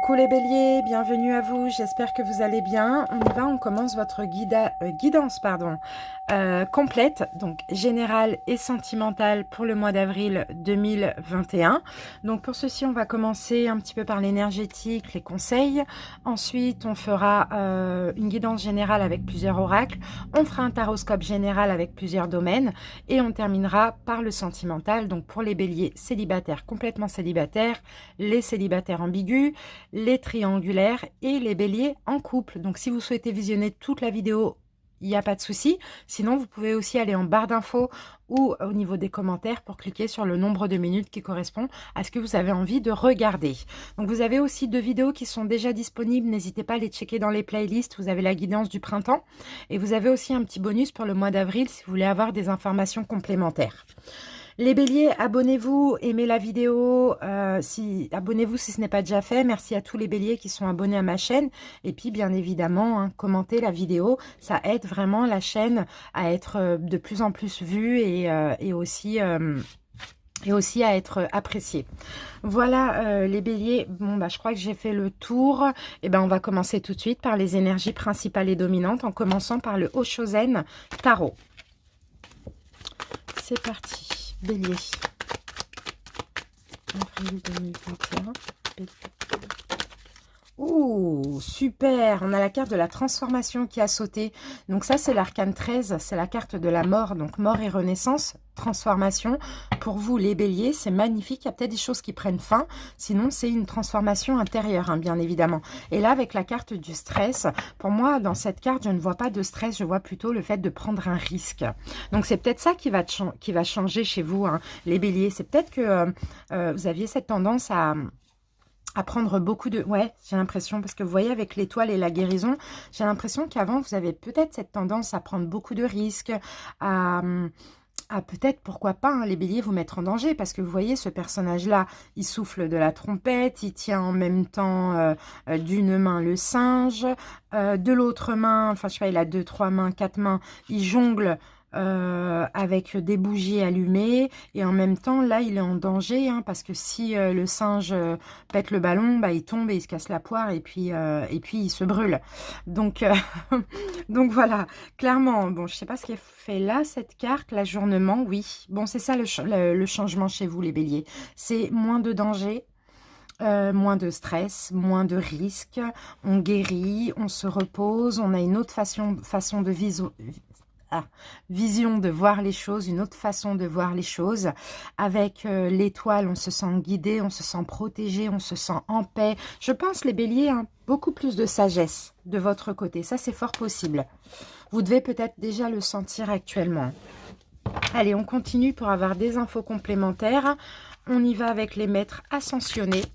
Coucou les béliers, bienvenue à vous, j'espère que vous allez bien. On y va, on commence votre guidance complète, donc générale et sentimentale pour le mois d'avril 2021. Donc pour ceci, on va commencer un petit peu par l'énergétique, les conseils. Ensuite, on fera une guidance générale avec plusieurs oracles. On fera un taroscope général avec plusieurs domaines. Et on terminera par le sentimental, donc pour les béliers célibataires, complètement célibataires, les célibataires ambigus, les triangulaires et les béliers en couple. Donc si vous souhaitez visionner toute la vidéo, il n'y a pas de souci. Sinon, vous pouvez aussi aller en barre d'infos ou au niveau des commentaires pour cliquer sur le nombre de minutes qui correspond à ce que vous avez envie de regarder. Donc vous avez aussi 2 vidéos qui sont déjà disponibles. N'hésitez pas à les checker dans les playlists. Vous avez la guidance du printemps et vous avez aussi un petit bonus pour le mois d'avril si vous voulez avoir des informations complémentaires. Les béliers, abonnez-vous, aimez la vidéo, abonnez-vous si ce n'est pas déjà fait. Merci à tous les béliers qui sont abonnés à ma chaîne. Et puis, bien évidemment, hein, commentez la vidéo. Ça aide vraiment la chaîne à être de plus en plus vue et aussi à être appréciée. Voilà les béliers. Bon, bah, je crois que j'ai fait le tour. Et ben, on va commencer tout de suite par les énergies principales et dominantes en commençant par le Oshozen Tarot. C'est parti. Bélier, avril 2021, bélier. Ouh, super! On a la carte de la transformation qui a sauté. Donc ça, c'est l'arcane 13, c'est la carte de la mort. Donc mort et renaissance, transformation. Pour vous, les béliers, c'est magnifique. Il y a peut-être des choses qui prennent fin. Sinon, c'est une transformation intérieure, hein, bien évidemment. Et là, avec la carte du stress, pour moi, dans cette carte, je ne vois pas de stress. Je vois plutôt le fait de prendre un risque. Donc c'est peut-être ça qui va changer chez vous, hein, les béliers. C'est peut-être que vous aviez cette tendance à prendre beaucoup de... Ouais, j'ai l'impression, parce que vous voyez, avec l'étoile et la guérison, j'ai l'impression qu'avant, vous avez peut-être cette tendance à prendre beaucoup de risques, à peut-être, pourquoi pas, hein, les béliers, vous mettre en danger, parce que vous voyez, ce personnage-là, il souffle de la trompette, il tient en même temps d'une main le singe, de l'autre main, enfin, je sais pas, il a 2, 3 mains, 4 mains, il jongle avec des bougies allumées et en même temps là il est en danger, hein, parce que si le singe pète le ballon, bah, il tombe et il se casse la poire et puis il se brûle, donc donc voilà, clairement. Bon, je sais pas ce qui fait là, cette carte, l'ajournement, oui, bon, c'est ça le changement chez vous les béliers, c'est moins de danger, moins de stress, moins de risques, on guérit, on se repose, on a une autre façon de vision de voir les choses, une autre façon de voir les choses. Avec l'étoile, on se sent guidé, on se sent protégé, on se sent en paix. Je pense, les béliers, hein, beaucoup plus de sagesse de votre côté. Ça, c'est fort possible. Vous devez peut-être déjà le sentir actuellement. Allez, on continue pour avoir des infos complémentaires. On y va avec les maîtres ascensionnés.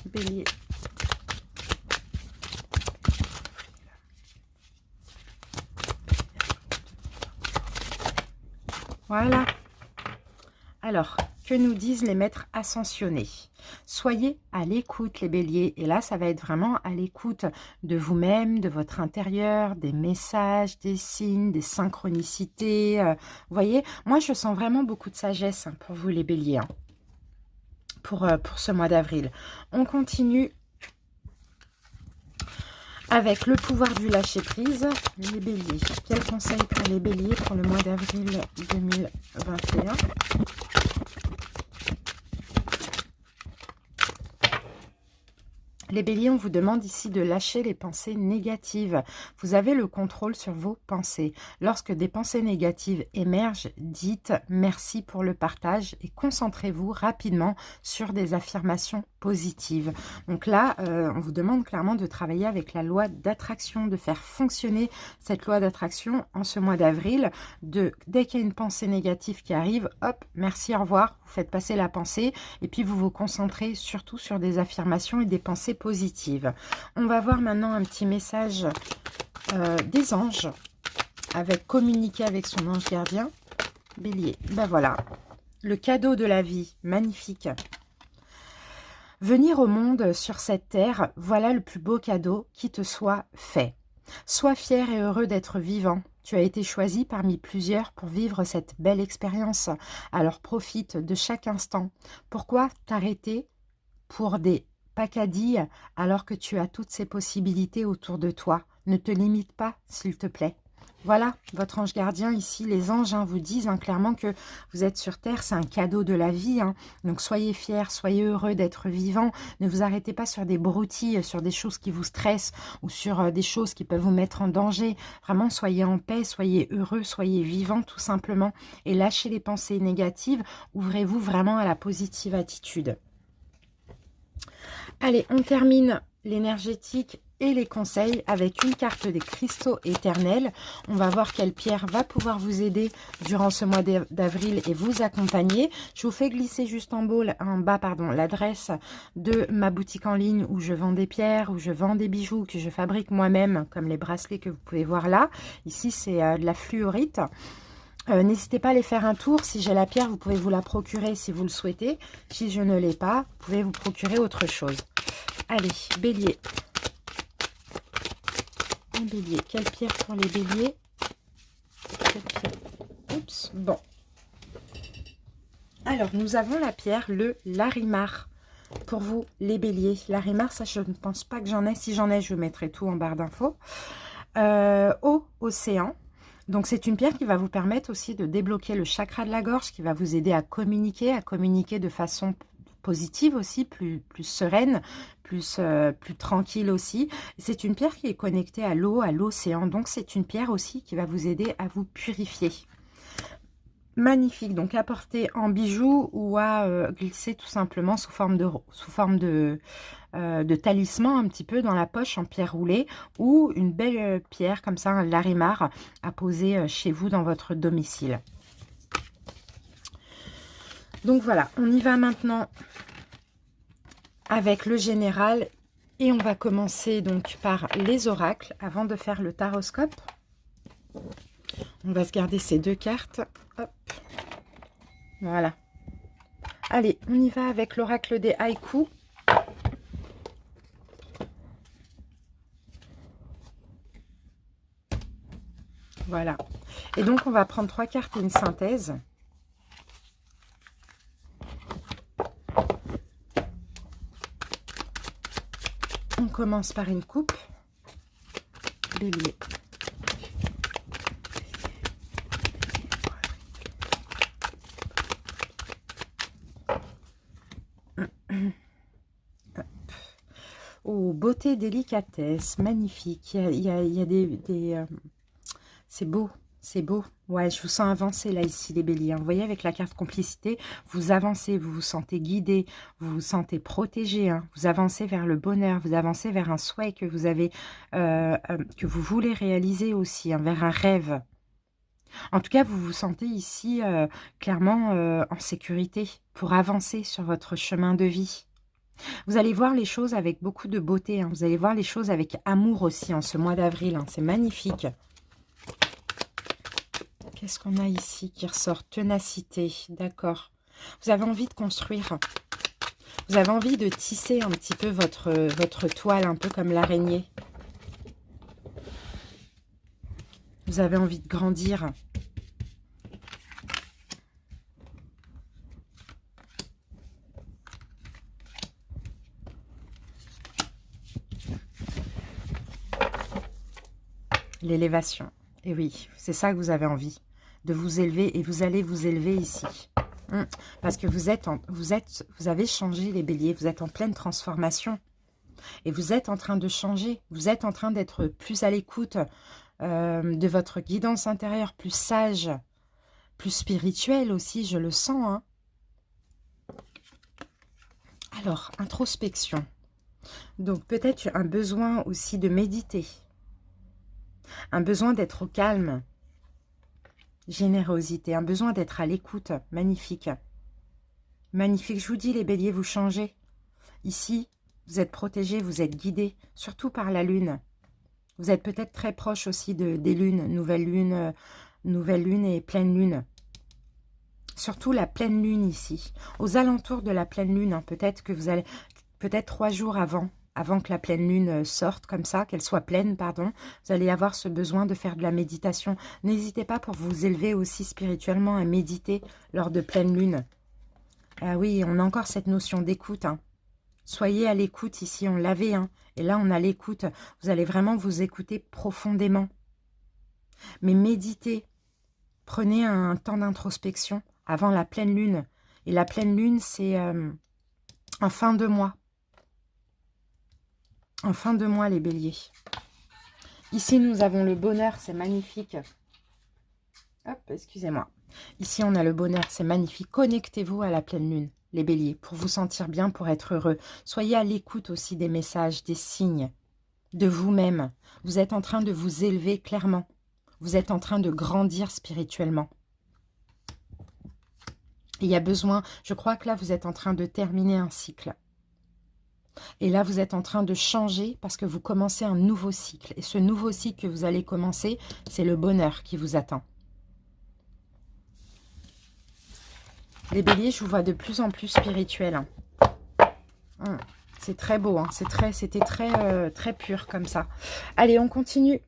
Bélier. Voilà. Alors, que nous disent les maîtres ascensionnés? Soyez à l'écoute, les béliers. Et là, ça va être vraiment à l'écoute de vous-même, de votre intérieur, des messages, des signes, des synchronicités. Vous voyez, moi, je sens vraiment beaucoup de sagesse, hein, pour vous, les béliers, hein, pour ce mois d'avril. On continue avec le pouvoir du lâcher-prise, les béliers. Quel conseil pour les béliers pour le mois d'avril 2021? Les béliers, on vous demande ici de lâcher les pensées négatives. Vous avez le contrôle sur vos pensées. Lorsque des pensées négatives émergent, dites merci pour le partage et concentrez-vous rapidement sur des affirmations positives. Donc là, on vous demande clairement de travailler avec la loi d'attraction, de faire fonctionner cette loi d'attraction en ce mois d'avril. Dès qu'il y a une pensée négative qui arrive, hop, merci, au revoir, vous faites passer la pensée et puis vous vous concentrez surtout sur des affirmations et des pensées positives. On va voir maintenant un petit message des anges, avec communiquer avec son ange gardien. Bélier, ben voilà, le cadeau de la vie, magnifique. Venir au monde sur cette terre, voilà le plus beau cadeau qui te soit fait. Sois fier et heureux d'être vivant. Tu as été choisi parmi plusieurs pour vivre cette belle expérience. Alors profite de chaque instant. Pourquoi t'arrêter pour des pacadilles alors que tu as toutes ces possibilités autour de toi? Ne te limite pas, s'il te plaît. Voilà, votre ange gardien ici, les anges vous disent clairement que vous êtes sur Terre, c'est un cadeau de la vie. Donc soyez fiers, soyez heureux d'être vivant. Ne vous arrêtez pas sur des broutilles, sur des choses qui vous stressent ou sur des choses qui peuvent vous mettre en danger. Vraiment, soyez en paix, soyez heureux, soyez vivant tout simplement. Et lâchez les pensées négatives, ouvrez-vous vraiment à la positive attitude. Allez, on termine l'énergétique et les conseils avec une carte des cristaux éternels. On va voir quelle pierre va pouvoir vous aider durant ce mois d'avril et vous accompagner. Je vous fais glisser juste en bas l'adresse de ma boutique en ligne où je vends des pierres, où je vends des bijoux que je fabrique moi-même, comme les bracelets que vous pouvez voir là. Ici, c'est de la fluorite. N'hésitez pas à aller faire un tour. Si j'ai la pierre, vous pouvez vous la procurer si vous le souhaitez. Si je ne l'ai pas, vous pouvez vous procurer autre chose. Allez, bélier. Un bélier. Quelle pierre pour les béliers? Oups, bon. Alors, nous avons la pierre, le Larimar. Pour vous, les béliers. Larimar, ça, je ne pense pas que j'en ai. Si j'en ai, je mettrai tout en barre d'infos. Eau, océan. Donc, c'est une pierre qui va vous permettre aussi de débloquer le chakra de la gorge, qui va vous aider à communiquer de façon positive aussi, plus sereine, plus tranquille aussi. C'est une pierre qui est connectée à l'eau, à l'océan. Donc, c'est une pierre aussi qui va vous aider à vous purifier. Magnifique, donc à porter en bijoux ou à glisser tout simplement sous forme de talisman un petit peu dans la poche en pierre roulée, ou une belle pierre comme ça, un larimar à poser chez vous dans votre domicile. Donc voilà, on y va maintenant avec le général et on va commencer donc par les oracles avant de faire le taroscope. On va se garder ces deux cartes. Hop. Voilà. Allez, on y va avec l'oracle des haïkus. Voilà. Et donc, on va prendre 3 cartes et une synthèse. On commence par une coupe. Bélier. Oh, beauté, délicatesse, magnifique. Il y a des c'est beau, c'est beau. Ouais, je vous sens avancer là, ici, les béliers. Vous voyez, avec la carte complicité, vous avancez, vous vous sentez guidé, vous vous sentez protégé. Vous avancez vers le bonheur, vous avancez vers un souhait que vous avez, que vous voulez réaliser aussi, vers un rêve. En tout cas, vous vous sentez ici clairement en sécurité pour avancer sur votre chemin de vie. Vous allez voir les choses avec beaucoup de beauté. Vous allez voir les choses avec amour aussi en ce mois d'avril. C'est magnifique. Qu'est-ce qu'on a ici qui ressort? Ténacité, d'accord. Vous avez envie de construire. Vous avez envie de tisser un petit peu votre toile, un peu comme l'araignée. Vous avez envie de grandir. L'élévation. Et oui, c'est ça que vous avez envie. De vous élever, et vous allez vous élever ici. Parce que vous avez changé, les béliers. Vous êtes en pleine transformation. Et vous êtes en train de changer. Vous êtes en train d'être plus à l'écoute de votre guidance intérieure, plus sage, plus spirituelle aussi, je le sens. Alors, introspection. Donc, peut-être un besoin aussi de méditer. Un besoin d'être au calme. Générosité. Un besoin d'être à l'écoute. Magnifique. Magnifique. Je vous dis, les béliers, vous changez. Ici, vous êtes protégés, vous êtes guidés, surtout par la lune. Vous êtes peut-être très proche aussi des lunes, nouvelle lune et pleine lune. Surtout la pleine lune ici. Aux alentours de la pleine lune, peut-être que vous allez, peut-être 3 jours avant avant que la pleine lune sorte comme ça, qu'elle soit pleine, pardon, vous allez avoir ce besoin de faire de la méditation. N'hésitez pas pour vous élever aussi spirituellement à méditer lors de pleine lune. Ah oui, on a encore cette notion d'écoute. Hein. Soyez à l'écoute ici, on l'avait. Hein. Et là, on a l'écoute. Vous allez vraiment vous écouter profondément. Mais méditez. Prenez un temps d'introspection avant la pleine lune. Et la pleine lune, c'est en fin de mois. En fin de mois, les béliers. Ici, nous avons le bonheur, c'est magnifique. Hop, excusez-moi. Ici, on a le bonheur, c'est magnifique. Connectez-vous à la pleine lune, les béliers, pour vous sentir bien, pour être heureux. Soyez à l'écoute aussi des messages, des signes de vous-même. Vous êtes en train de vous élever clairement. Vous êtes en train de grandir spirituellement. Il y a besoin, je crois que là, vous êtes en train de terminer un cycle. Et là, vous êtes en train de changer parce que vous commencez un nouveau cycle. Et ce nouveau cycle que vous allez commencer, c'est le bonheur qui vous attend. Les béliers, je vous vois de plus en plus spirituel. Hein. C'est très beau, hein. C'était très pur comme ça. Allez, on continue.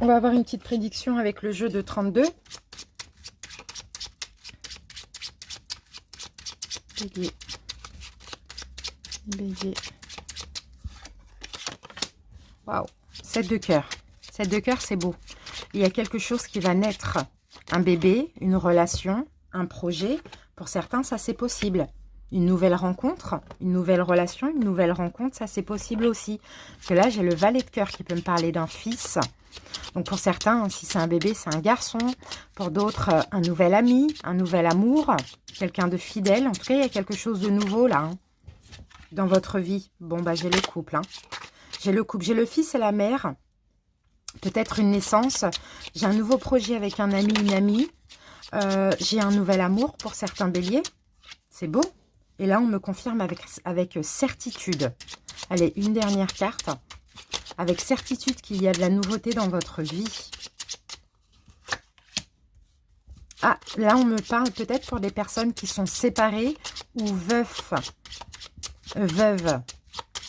On va avoir une petite prédiction avec le jeu de 32. Bélier. Bélier. Waouh. 7 de cœur. 7 de cœur, c'est beau. Il y a quelque chose qui va naître. Un bébé, une relation, un projet. Pour certains, ça c'est possible. Une nouvelle rencontre, une nouvelle relation, une nouvelle rencontre, ça c'est possible aussi. Parce que là, j'ai le valet de cœur qui peut me parler d'un fils. Donc pour certains, si c'est un bébé, c'est un garçon. Pour d'autres, un nouvel ami, un nouvel amour, quelqu'un de fidèle. En tout cas, il y a quelque chose de nouveau là, hein, dans votre vie. Bon, bah j'ai le couple. Hein. J'ai le couple, j'ai le fils et la mère. Peut-être une naissance. J'ai un nouveau projet avec un ami, une amie. J'ai un nouvel amour pour certains béliers. C'est beau. Et là, on me confirme avec certitude. Allez, une dernière carte. Avec certitude qu'il y a de la nouveauté dans votre vie. Ah, là, on me parle peut-être pour des personnes qui sont séparées ou veufs. Veuve.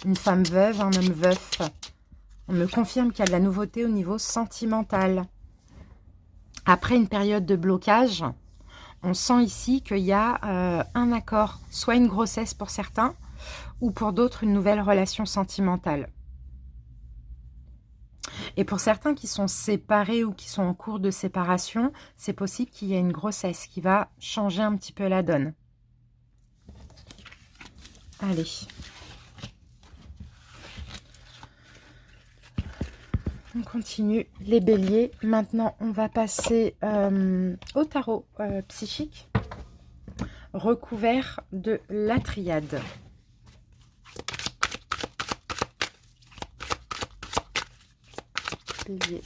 Une femme veuve, un homme veuf. On me confirme qu'il y a de la nouveauté au niveau sentimental. Après une période de blocage, on sent ici qu'il y a un accord, soit une grossesse pour certains, ou pour d'autres une nouvelle relation sentimentale. Et pour certains qui sont séparés ou qui sont en cours de séparation, c'est possible qu'il y ait une grossesse qui va changer un petit peu la donne. Allez. On continue les béliers. Maintenant, on va passer au tarot psychique, recouvert de la triade. Bélier.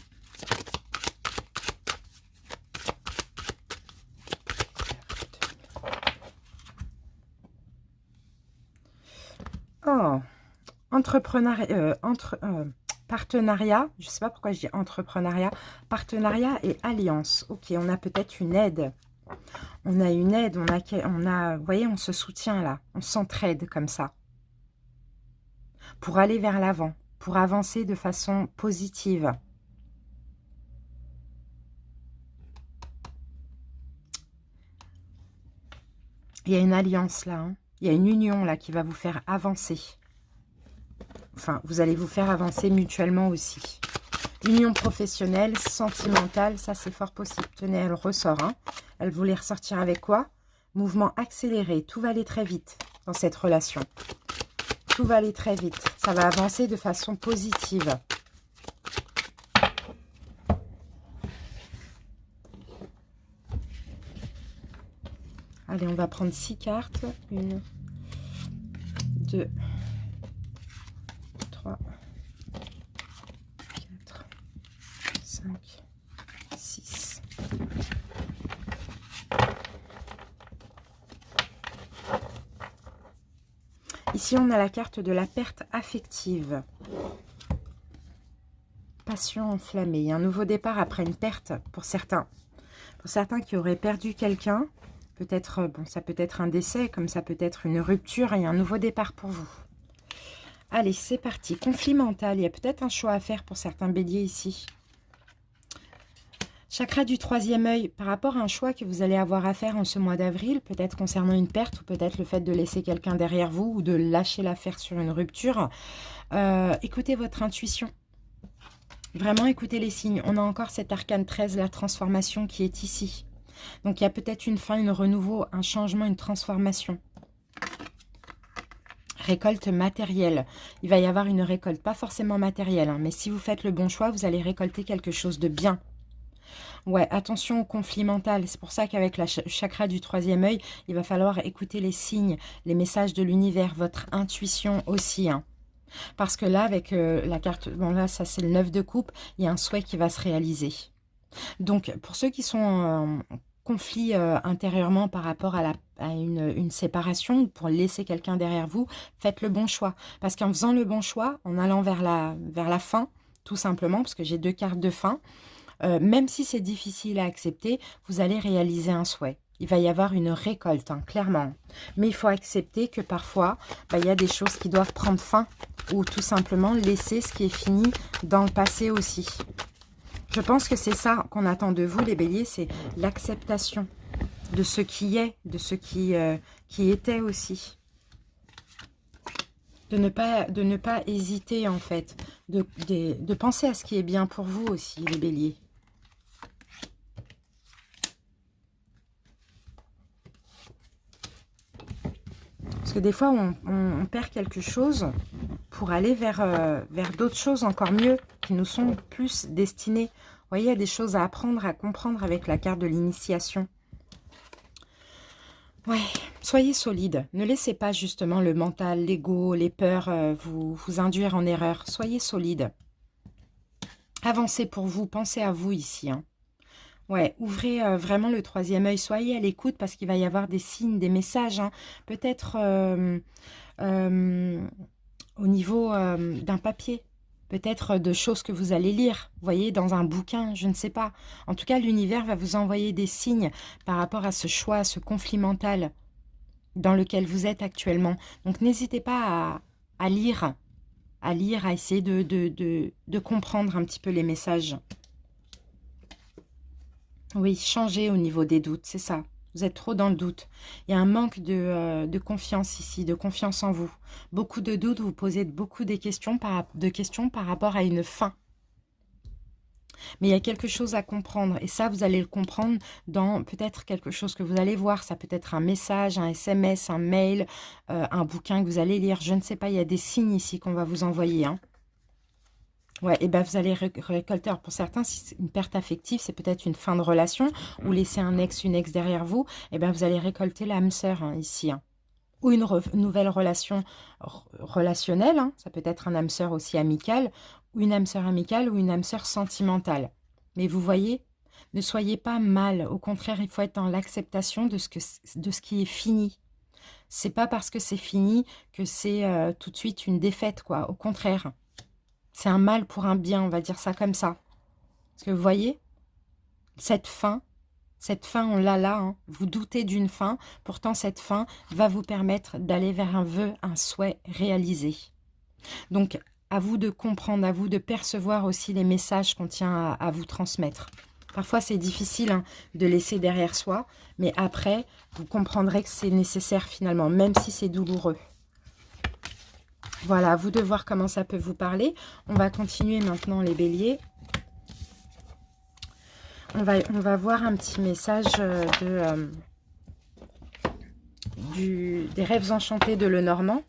Oh, entrepreneuriat, partenariat, je ne sais pas pourquoi je dis entrepreneuriat, partenariat et alliance. Ok, on a peut-être une aide. On a une aide, vous voyez, on se soutient là, on s'entraide comme ça. Pour aller vers l'avant, pour avancer de façon positive. Il y a une alliance là, hein. Il y a une union là qui va vous faire avancer. Enfin, vous allez vous faire avancer mutuellement aussi. Union professionnelle, sentimentale, ça c'est fort possible. Tenez, elle ressort. Hein. Elle voulait ressortir avec quoi? Mouvement accéléré. Tout va aller très vite dans cette relation. Tout va aller très vite. Ça va avancer de façon positive. Allez, on va prendre 6 cartes. 1, 2, 3, 4, 5, 6. Ici, on a la carte de la perte affective. Passion enflammée. Il y a un nouveau départ après une perte pour certains. Pour certains qui auraient perdu quelqu'un, peut-être, bon, ça peut être un décès, comme ça peut être une rupture et un nouveau départ pour vous. Allez, c'est parti. Conflit mental. Il y a peut-être un choix à faire pour certains béliers ici. Chakra du troisième œil, par rapport à un choix que vous allez avoir à faire en ce mois d'avril, peut-être concernant une perte ou peut-être le fait de laisser quelqu'un derrière vous ou de lâcher l'affaire sur une rupture. Écoutez votre intuition. Vraiment, écoutez les signes. On a encore cet arcane 13, la transformation qui est ici. Donc, il y a peut-être une fin, un renouveau, un changement, une transformation. Récolte matérielle. Il va y avoir une récolte, pas forcément matérielle, hein, mais si vous faites le bon choix, vous allez récolter quelque chose de bien. Ouais, attention au conflit mental. C'est pour ça qu'avec la chakra du troisième œil, il va falloir écouter les signes, les messages de l'univers, votre intuition aussi. Hein. Parce que là, avec la carte, bon là, ça c'est le 9 de coupe, il y a un souhait qui va se réaliser. Donc, pour ceux qui sont en conflit intérieurement par rapport à, une séparation, ou pour laisser quelqu'un derrière vous, faites le bon choix. Parce qu'en faisant le bon choix, en allant vers la fin, tout simplement, parce que j'ai deux cartes de fin, même si c'est difficile à accepter, vous allez réaliser un souhait. Il va y avoir une récolte, hein, clairement. Mais il faut accepter que parfois, il y a des choses qui doivent prendre fin ou tout simplement laisser ce qui est fini dans le passé aussi. Je pense que c'est ça qu'on attend de vous, les béliers, c'est l'acceptation de ce qui est, de ce qui était aussi. De ne pas hésiter, en fait, de penser à ce qui est bien pour vous aussi, les béliers. Parce que des fois, on perd quelque chose pour aller vers d'autres choses encore mieux, qui nous sont plus destinées. Vous voyez, il y a des choses à apprendre, à comprendre avec la carte de l'initiation. Ouais, soyez solide. Ne laissez pas justement le mental, l'ego, les peurs vous induire en erreur. Soyez solide. Avancez pour vous, pensez à vous ici. Hein. Ouais, ouvrez vraiment le troisième œil, soyez à l'écoute parce qu'il va y avoir des signes, des messages, hein. Peut-être au niveau d'un papier, peut-être de choses que vous allez lire, vous voyez, dans un bouquin, je ne sais pas. En tout cas, l'univers va vous envoyer des signes par rapport à ce choix, à ce conflit mental dans lequel vous êtes actuellement. Donc, n'hésitez pas à lire, à essayer de comprendre un petit peu les messages. Oui, changez au niveau des doutes, c'est ça. Vous êtes trop dans le doute. Il y a un manque de confiance ici, de confiance en vous. Beaucoup de doutes, vous posez beaucoup de questions par rapport à une fin. Mais il y a quelque chose à comprendre. Et ça, vous allez le comprendre dans peut-être quelque chose que vous allez voir. Ça peut être un message, un SMS, un mail, un bouquin que vous allez lire. Je ne sais pas, il y a des signes ici qu'on va vous envoyer, hein. Ouais, et ben vous allez récolter. Alors pour certains, si c'est une perte affective, c'est peut-être une fin de relation, ou laisser un ex, une ex derrière vous, et ben vous allez récolter l'âme sœur hein, ici. Hein. Ou une nouvelle relation relationnelle, hein. Ça peut être un âme sœur aussi amicale, ou une âme sœur amicale, ou une âme sœur sentimentale. Mais vous voyez, ne soyez pas mal. Au contraire, il faut être dans l'acceptation de ce qui est fini. C'est pas parce que c'est fini que c'est tout de suite une défaite, quoi. Au contraire. C'est un mal pour un bien, on va dire ça comme ça. Parce que vous voyez, cette fin, on l'a là, hein. Vous doutez d'une fin, pourtant cette fin va vous permettre d'aller vers un vœu, un souhait réalisé. Donc, à vous de comprendre, à vous de percevoir aussi les messages qu'on tient à vous transmettre. Parfois, c'est difficile hein, de laisser derrière soi, mais après, vous comprendrez que c'est nécessaire finalement, même si c'est douloureux. Voilà, à vous de voir comment ça peut vous parler. On va continuer maintenant les béliers. On va voir un petit message des rêves enchantés de Lenormand.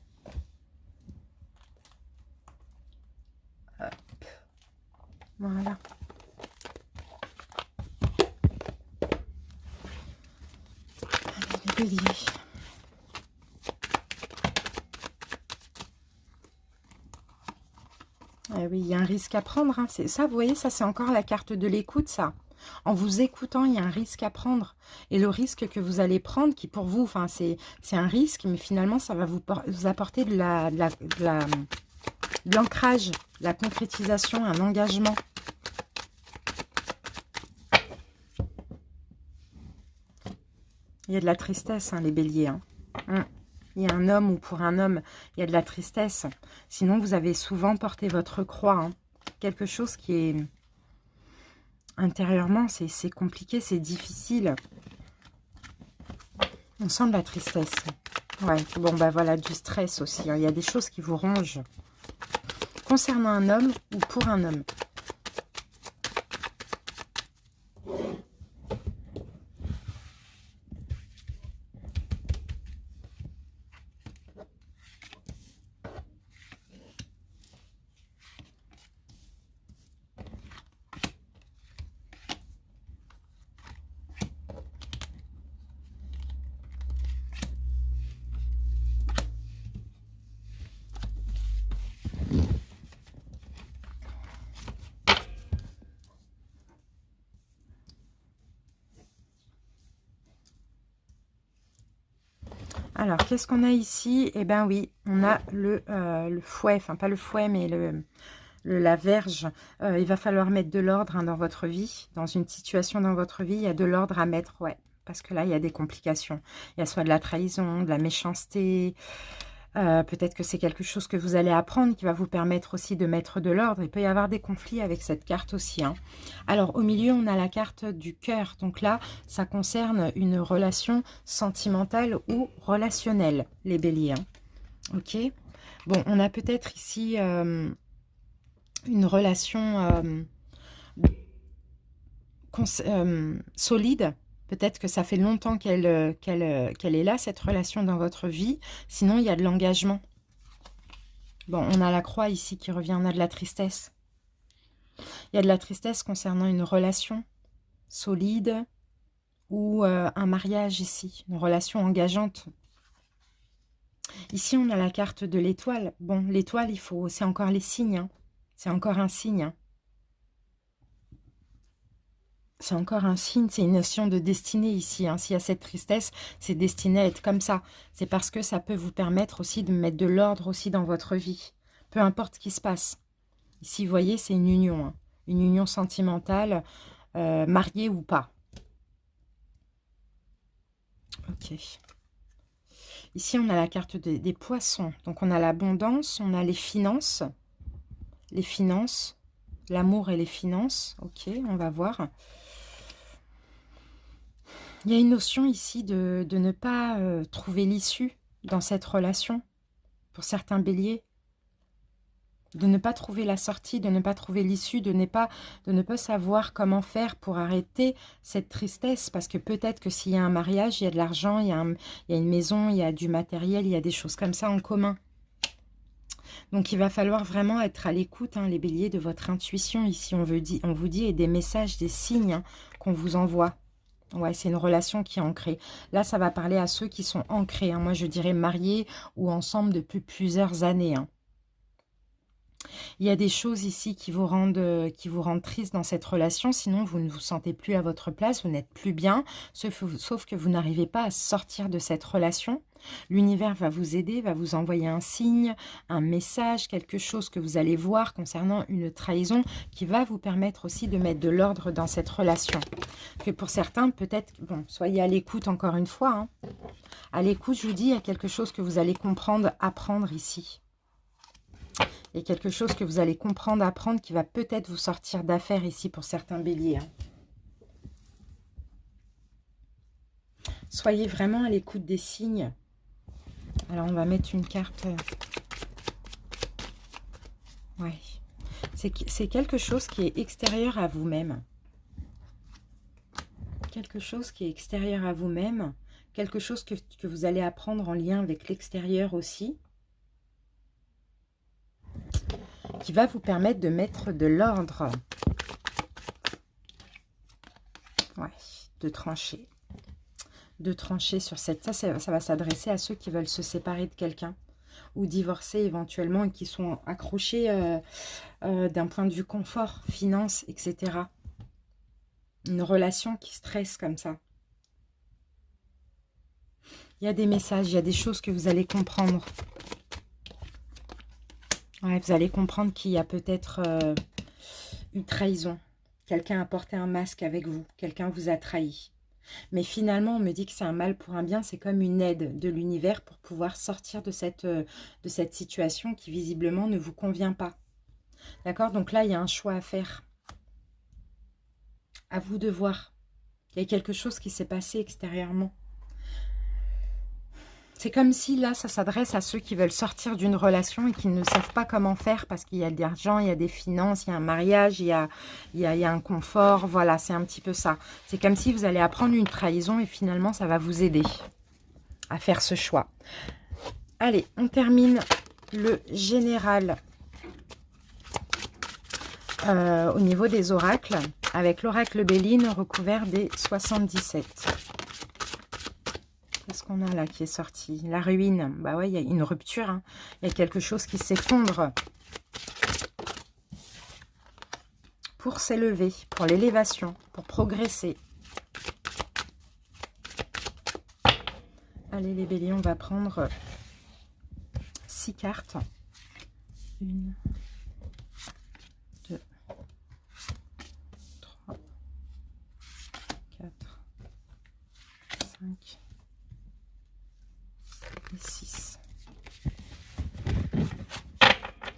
Hop. Voilà. Allez, les béliers. Eh oui, il y a un risque à prendre. Hein. Ça, vous voyez, ça c'est encore la carte de l'écoute, ça. En vous écoutant, il y a un risque à prendre. Et le risque que vous allez prendre, qui pour vous, enfin, c'est un risque, mais finalement, ça va vous apporter de l'ancrage, la concrétisation, un engagement. Il y a de la tristesse, hein, les béliers. Hein. il y a un homme ou pour un homme, il y a de la tristesse. Sinon, vous avez souvent porté votre croix. Hein. Quelque chose qui est intérieurement, c'est compliqué, c'est difficile. On sent de la tristesse. Ouais, bon, bah voilà, du stress aussi. Hein. Il y a des choses qui vous rongent. Concernant un homme ou pour un homme. Alors, qu'est-ce qu'on a ici? Eh bien oui, on a le fouet, enfin pas le fouet, mais la verge. Il va falloir mettre de l'ordre hein, dans votre vie, dans une situation dans votre vie, il y a de l'ordre à mettre, ouais. Parce que là, il y a des complications. Il y a soit de la trahison, de la méchanceté. Peut-être que c'est quelque chose que vous allez apprendre qui va vous permettre aussi de mettre de l'ordre. Il peut y avoir des conflits avec cette carte aussi. Hein. Alors, au milieu, on a la carte du cœur. Donc là, ça concerne une relation sentimentale ou relationnelle, les béliers. Hein. Ok. Bon, on a peut-être ici une relation solide. Peut-être que ça fait longtemps qu'elle est là, cette relation dans votre vie. Sinon, il y a de l'engagement. Bon, on a la croix ici qui revient, on a de la tristesse. Il y a de la tristesse concernant une relation solide ou un mariage ici, une relation engageante. Ici, on a la carte de l'étoile. Bon, l'étoile, c'est encore les signes. Hein. C'est encore un signe. Hein. C'est encore un signe, c'est une notion de destinée ici. Hein. S'il y a cette tristesse, c'est destiné à être comme ça. C'est parce que ça peut vous permettre aussi de mettre de l'ordre aussi dans votre vie. Peu importe ce qui se passe. Ici, vous voyez, c'est une union. Hein. Une union sentimentale, mariée ou pas. Ok. Ici, on a la carte des poissons. Donc, on a l'abondance, on a les finances. Les finances, l'amour et les finances. Ok, on va voir. Il y a une notion ici de ne pas trouver l'issue dans cette relation, pour certains béliers. De ne pas trouver la sortie, de ne pas trouver l'issue, de ne pas savoir comment faire pour arrêter cette tristesse. Parce que peut-être que s'il y a un mariage, il y a de l'argent, il y a une maison, il y a du matériel, il y a des choses comme ça en commun. Donc, il va falloir vraiment être à l'écoute, hein, les béliers, de votre intuition. Ici, on vous dit, et des messages, des signes hein, qu'on vous envoie. Ouais, c'est une relation qui est ancrée. Là, ça va parler à ceux qui sont ancrés. Hein. Moi, je dirais mariés ou ensemble depuis plusieurs années. Hein. Il y a des choses ici qui vous rendent triste dans cette relation. Sinon, vous ne vous sentez plus à votre place, vous n'êtes plus bien. Sauf que vous n'arrivez pas à sortir de cette relation. L'univers va vous aider, va vous envoyer un signe, un message, quelque chose que vous allez voir concernant une trahison qui va vous permettre aussi de mettre de l'ordre dans cette relation. Que pour certains, peut-être, bon, soyez à l'écoute encore une fois. Hein. À l'écoute, je vous dis, il y a quelque chose que vous allez comprendre, apprendre ici. Il y a quelque chose que vous allez comprendre, apprendre qui va peut-être vous sortir d'affaire ici pour certains béliers. Hein. Soyez vraiment à l'écoute des signes. Alors, on va mettre une carte. Ouais. C'est quelque chose qui est extérieur à vous-même. Quelque chose qui est extérieur à vous-même. Quelque chose que vous allez apprendre en lien avec l'extérieur aussi. Qui va vous permettre de mettre de l'ordre. Ouais, de trancher. De trancher sur cette... Ça va s'adresser à ceux qui veulent se séparer de quelqu'un ou divorcer éventuellement et qui sont accrochés d'un point de vue confort, finance, etc. Une relation qui stresse comme ça. Il y a des messages, il y a des choses que vous allez comprendre. Ouais, vous allez comprendre qu'il y a peut-être une trahison. Quelqu'un a porté un masque avec vous. Quelqu'un vous a trahi. Mais finalement, on me dit que c'est un mal pour un bien, c'est comme une aide de l'univers pour pouvoir sortir de cette situation qui visiblement ne vous convient pas. D'accord? Donc là, il y a un choix à faire. À vous de voir. Il y a quelque chose qui s'est passé extérieurement. C'est comme si là, ça s'adresse à ceux qui veulent sortir d'une relation et qui ne savent pas comment faire parce qu'il y a de l'argent, il y a des finances, il y a un mariage, il y a un confort. Voilà, c'est un petit peu ça. C'est comme si vous allez apprendre une trahison et finalement, ça va vous aider à faire ce choix. Allez, on termine le général au niveau des oracles avec l'oracle Béline recouvert des 77. Qu'est-ce qu'on a là qui est sorti? La ruine. Bah ouais, il y a une rupture. Hein. Il y a quelque chose qui s'effondre. Pour s'élever, pour l'élévation, pour progresser. Allez les béliers, on va prendre 6 cartes. 1, 2, 3, 4, 5. 6.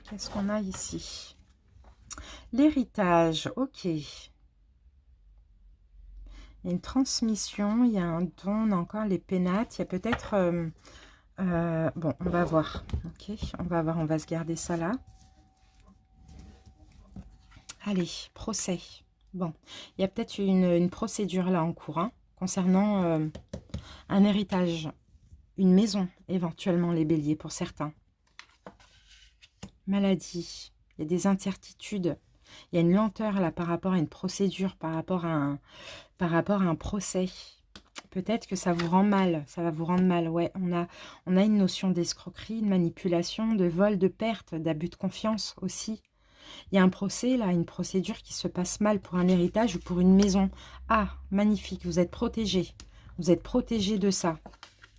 Qu'est-ce qu'on a ici? L'héritage, ok. Il y a une transmission, il y a un don, on a encore les pénates, il y a peut-être... bon, on va voir, ok, on va voir, on va se garder ça là. Allez, procès. Bon, il y a peut-être une procédure là en cours, hein, concernant un héritage. Une maison, éventuellement, les béliers, pour certains. Maladie. Il y a des incertitudes. Il y a une lenteur, là, par rapport à une procédure, par rapport à un procès. Peut-être que ça vous rend mal. Ça va vous rendre mal. Ouais, on a une notion d'escroquerie, de manipulation, de vol, de perte, d'abus de confiance aussi. Il y a un procès, là, une procédure qui se passe mal pour un héritage ou pour une maison. Ah, magnifique, vous êtes protégé. Vous êtes protégé de ça.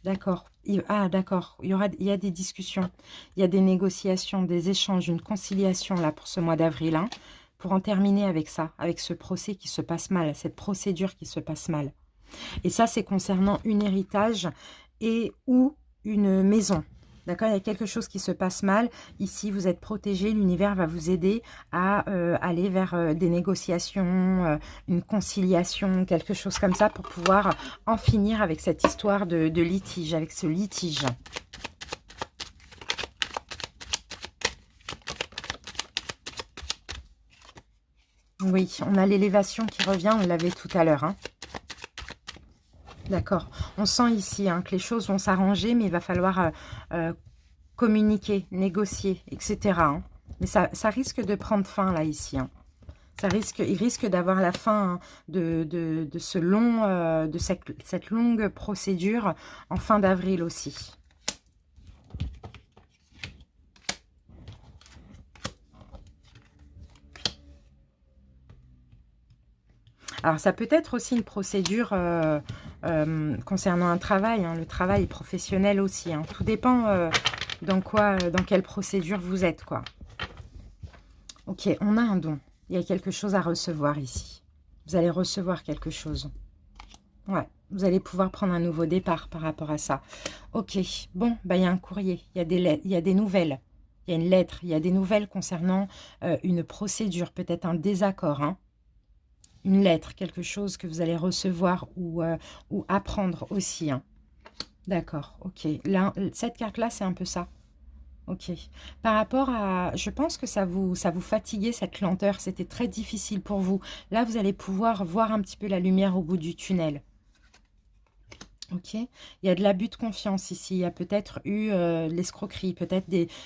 D'accord. Ah, d'accord. Il y a des discussions. Il y a des négociations, des échanges, une conciliation là pour ce mois d'avril. Hein, pour en terminer avec ça, avec ce procès qui se passe mal, cette procédure qui se passe mal. Et ça, c'est concernant un héritage et ou une maison. D'accord, il y a quelque chose qui se passe mal. Ici, vous êtes protégé. L'univers va vous aider à aller vers des négociations, une conciliation, quelque chose comme ça pour pouvoir en finir avec cette histoire de litige, avec ce litige. Oui, on a l'élévation qui revient, on l'avait tout à l'heure. Hein. D'accord. On sent ici hein, que les choses vont s'arranger, mais il va falloir communiquer, négocier, etc. Hein. Mais ça risque de prendre fin là, ici. Hein. Il risque d'avoir la fin hein, de cette longue procédure en fin d'avril aussi. Alors, ça peut être aussi une procédure concernant un travail. Hein. Le travail est professionnel aussi. Hein. Tout dépend dans quelle procédure vous êtes, quoi. Ok, on a un don. Il y a quelque chose à recevoir ici. Vous allez recevoir quelque chose. Ouais, vous allez pouvoir prendre un nouveau départ par rapport à ça. Ok, bon, bah, il y a un courrier. Il y a des nouvelles. Il y a une lettre. Il y a des nouvelles concernant une procédure, peut-être un désaccord, hein. Une lettre, quelque chose que vous allez recevoir ou apprendre aussi. Hein. D'accord, ok. Là, cette carte-là, c'est un peu ça. Ok. Par rapport à... Je pense que ça vous fatiguait, cette lenteur. C'était très difficile pour vous. Là, vous allez pouvoir voir un petit peu la lumière au bout du tunnel. Ok, il y a de l'abus de confiance ici, il y a peut-être eu l'escroquerie,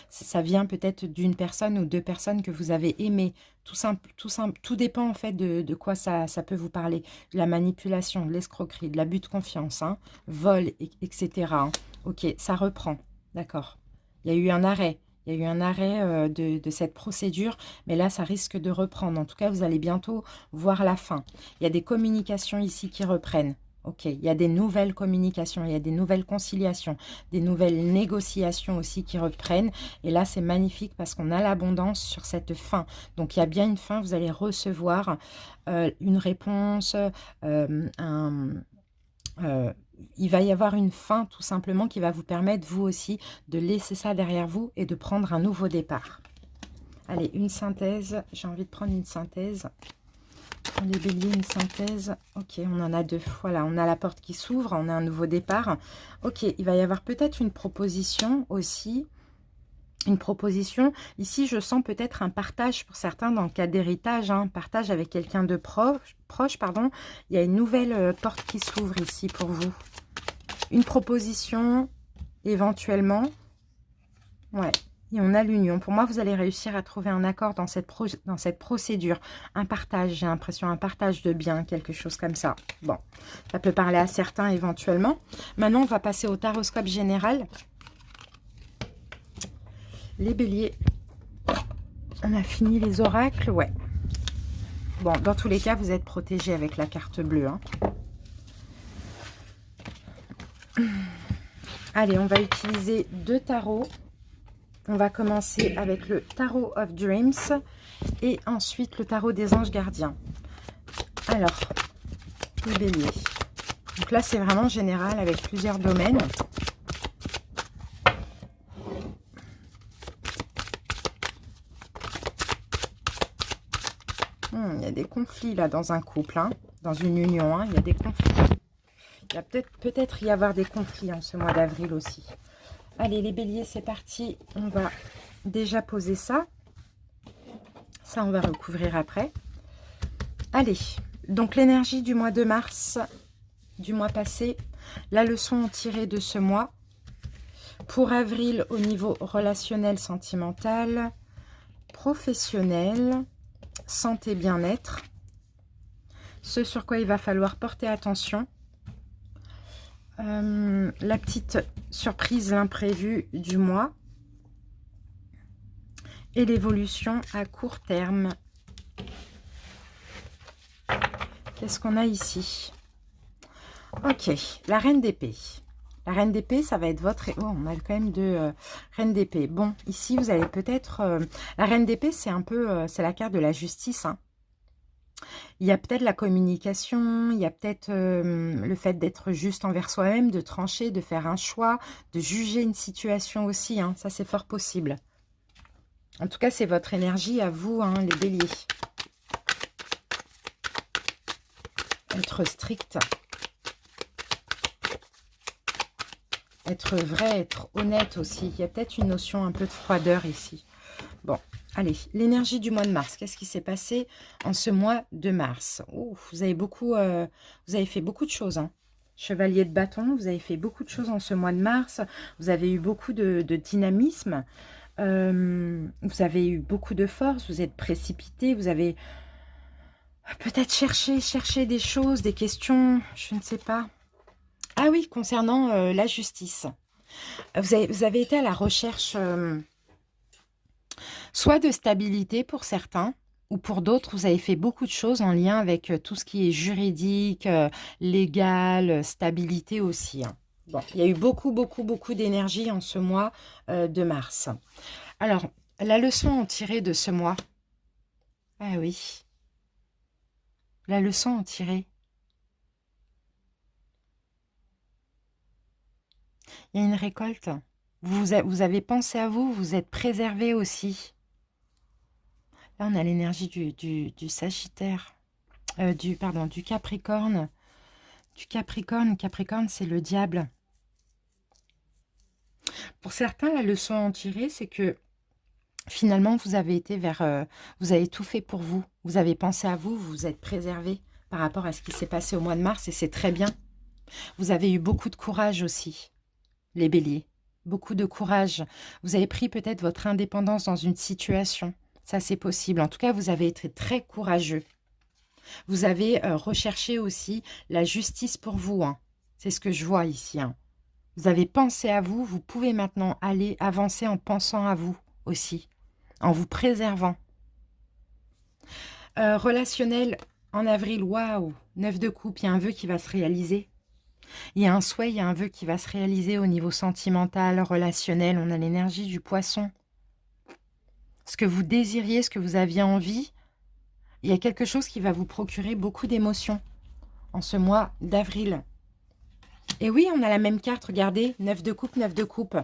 ça vient peut-être d'une personne ou deux personnes que vous avez aimées, tout dépend en fait de quoi ça peut vous parler, de la manipulation, de l'escroquerie, de l'abus de confiance, hein, vol, etc. Hein. Ok, ça reprend, d'accord, il y a eu un arrêt. Il y a eu un arrêt de cette procédure, mais là, ça risque de reprendre. En tout cas, vous allez bientôt voir la fin. Il y a des communications ici qui reprennent. Ok, il y a des nouvelles communications, il y a des nouvelles conciliations, des nouvelles négociations aussi qui reprennent. Et là, c'est magnifique parce qu'on a l'abondance sur cette fin. Donc, il y a bien une fin, vous allez recevoir une réponse, il va y avoir une fin tout simplement qui va vous permettre vous aussi de laisser ça derrière vous et de prendre un nouveau départ. Allez, une synthèse. J'ai envie de prendre une synthèse. Les béliers, une synthèse. Ok, on en a deux. Voilà, on a la porte qui s'ouvre, on a un nouveau départ. Ok, il va y avoir peut-être une proposition aussi. Une proposition. Ici, je sens peut-être un partage pour certains dans le cas d'héritage. Hein, partage avec quelqu'un de proche. Pardon. Il y a une nouvelle porte qui s'ouvre ici pour vous. Une proposition, éventuellement. Ouais. Et on a l'union. Pour moi, vous allez réussir à trouver un accord dans cette procédure. Un partage, j'ai l'impression, un partage de biens, quelque chose comme ça. Bon, ça peut parler à certains éventuellement. Maintenant, on va passer au taroscope général. Les béliers. On a fini les oracles, ouais. Bon, dans tous les cas, vous êtes protégés avec la carte bleue. Hein. Allez, on va utiliser 2 tarots. On va commencer avec le Tarot of Dreams et ensuite le Tarot des anges gardiens. Alors, les béliers. Donc là, c'est vraiment général avec plusieurs domaines. Il y a des conflits là dans un couple, hein, dans une union. Hein, il y a des conflits. Il y a peut-être y avoir des conflits en ce mois d'avril aussi. Allez, les béliers, c'est parti. On va déjà poser ça. Ça, on va recouvrir après. Allez, donc l'énergie du mois de mars, du mois passé, la leçon tirée de ce mois. Pour avril, au niveau relationnel, sentimental, professionnel, santé, bien-être. Ce sur quoi il va falloir porter attention. La petite surprise, l'imprévu du mois et l'évolution à court terme. Qu'est-ce qu'on a ici? Ok, la reine d'épée. La reine d'épée, ça va être votre... Oh, on a quand même 2 reines d'épée. Bon, ici, vous allez peut-être... La reine d'épée, c'est un peu... c'est la carte de la justice, hein. Il y a peut-être la communication, il y a peut-être le fait d'être juste envers soi-même, de trancher, de faire un choix, de juger une situation aussi. Hein. Ça, c'est fort possible. En tout cas, c'est votre énergie à vous, hein, les béliers. Être strict. Être vrai, être honnête aussi. Il y a peut-être une notion un peu de froideur ici. Bon, allez, l'énergie du mois de mars. Qu'est-ce qui s'est passé en ce mois de mars? Ouf, vous avez fait beaucoup de choses. Hein. Chevalier de bâton, vous avez fait beaucoup de choses en ce mois de mars. Vous avez eu beaucoup de dynamisme. Vous avez eu beaucoup de force. Vous êtes précipité. Vous avez peut-être cherché des choses, des questions. Je ne sais pas. Ah oui, concernant la justice. Vous avez été à la recherche... soit de stabilité pour certains, ou pour d'autres, vous avez fait beaucoup de choses en lien avec tout ce qui est juridique, légal, stabilité aussi. Hein. Bon, il y a eu beaucoup d'énergie en ce mois de mars. Alors, la leçon à en tirer de ce mois. Ah oui. La leçon à en tirer. Il y a une récolte. Vous avez pensé à vous, vous êtes préservé aussi. Là, on a l'énergie du Sagittaire, du Capricorne. Du Capricorne. Capricorne, c'est le diable. Pour certains, la leçon à en tirer, c'est que finalement, vous avez été vous avez tout fait pour vous. Vous avez pensé à vous, vous vous êtes préservé par rapport à ce qui s'est passé au mois de mars et c'est très bien. Vous avez eu beaucoup de courage aussi, les béliers. Beaucoup de courage. Vous avez pris peut-être votre indépendance dans une situation. Ça, c'est possible. En tout cas, vous avez été très courageux. Vous avez recherché aussi la justice pour vous. Hein. C'est ce que je vois ici. Hein. Vous avez pensé à vous. Vous pouvez maintenant aller avancer en pensant à vous aussi. En vous préservant. Relationnel en avril. Waouh! 9 de coupe. Il y a un vœu qui va se réaliser. Il y a un souhait, il y a un vœu qui va se réaliser au niveau sentimental, relationnel. On a l'énergie du poisson. Ce que vous désiriez, ce que vous aviez envie, il y a quelque chose qui va vous procurer beaucoup d'émotions en ce mois d'avril. Et oui, on a la même carte, regardez, 9 de coupe, 9 de coupe.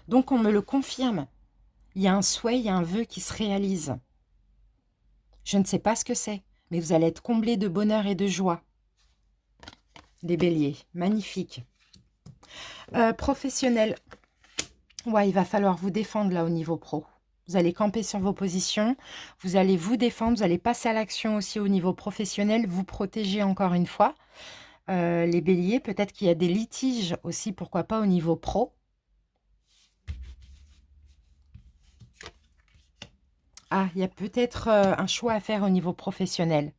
Donc, on me le confirme. Il y a un souhait, il y a un vœu qui se réalise. Je ne sais pas ce que c'est, mais vous allez être comblés de bonheur et de joie. Les béliers, magnifique. Professionnel. Ouais, il va falloir vous défendre là au niveau pro. Vous allez camper sur vos positions, vous allez vous défendre, vous allez passer à l'action aussi au niveau professionnel, vous protéger encore une fois. Les béliers, peut-être qu'il y a des litiges aussi, pourquoi pas au niveau pro. Ah, il y a peut-être un choix à faire au niveau professionnel.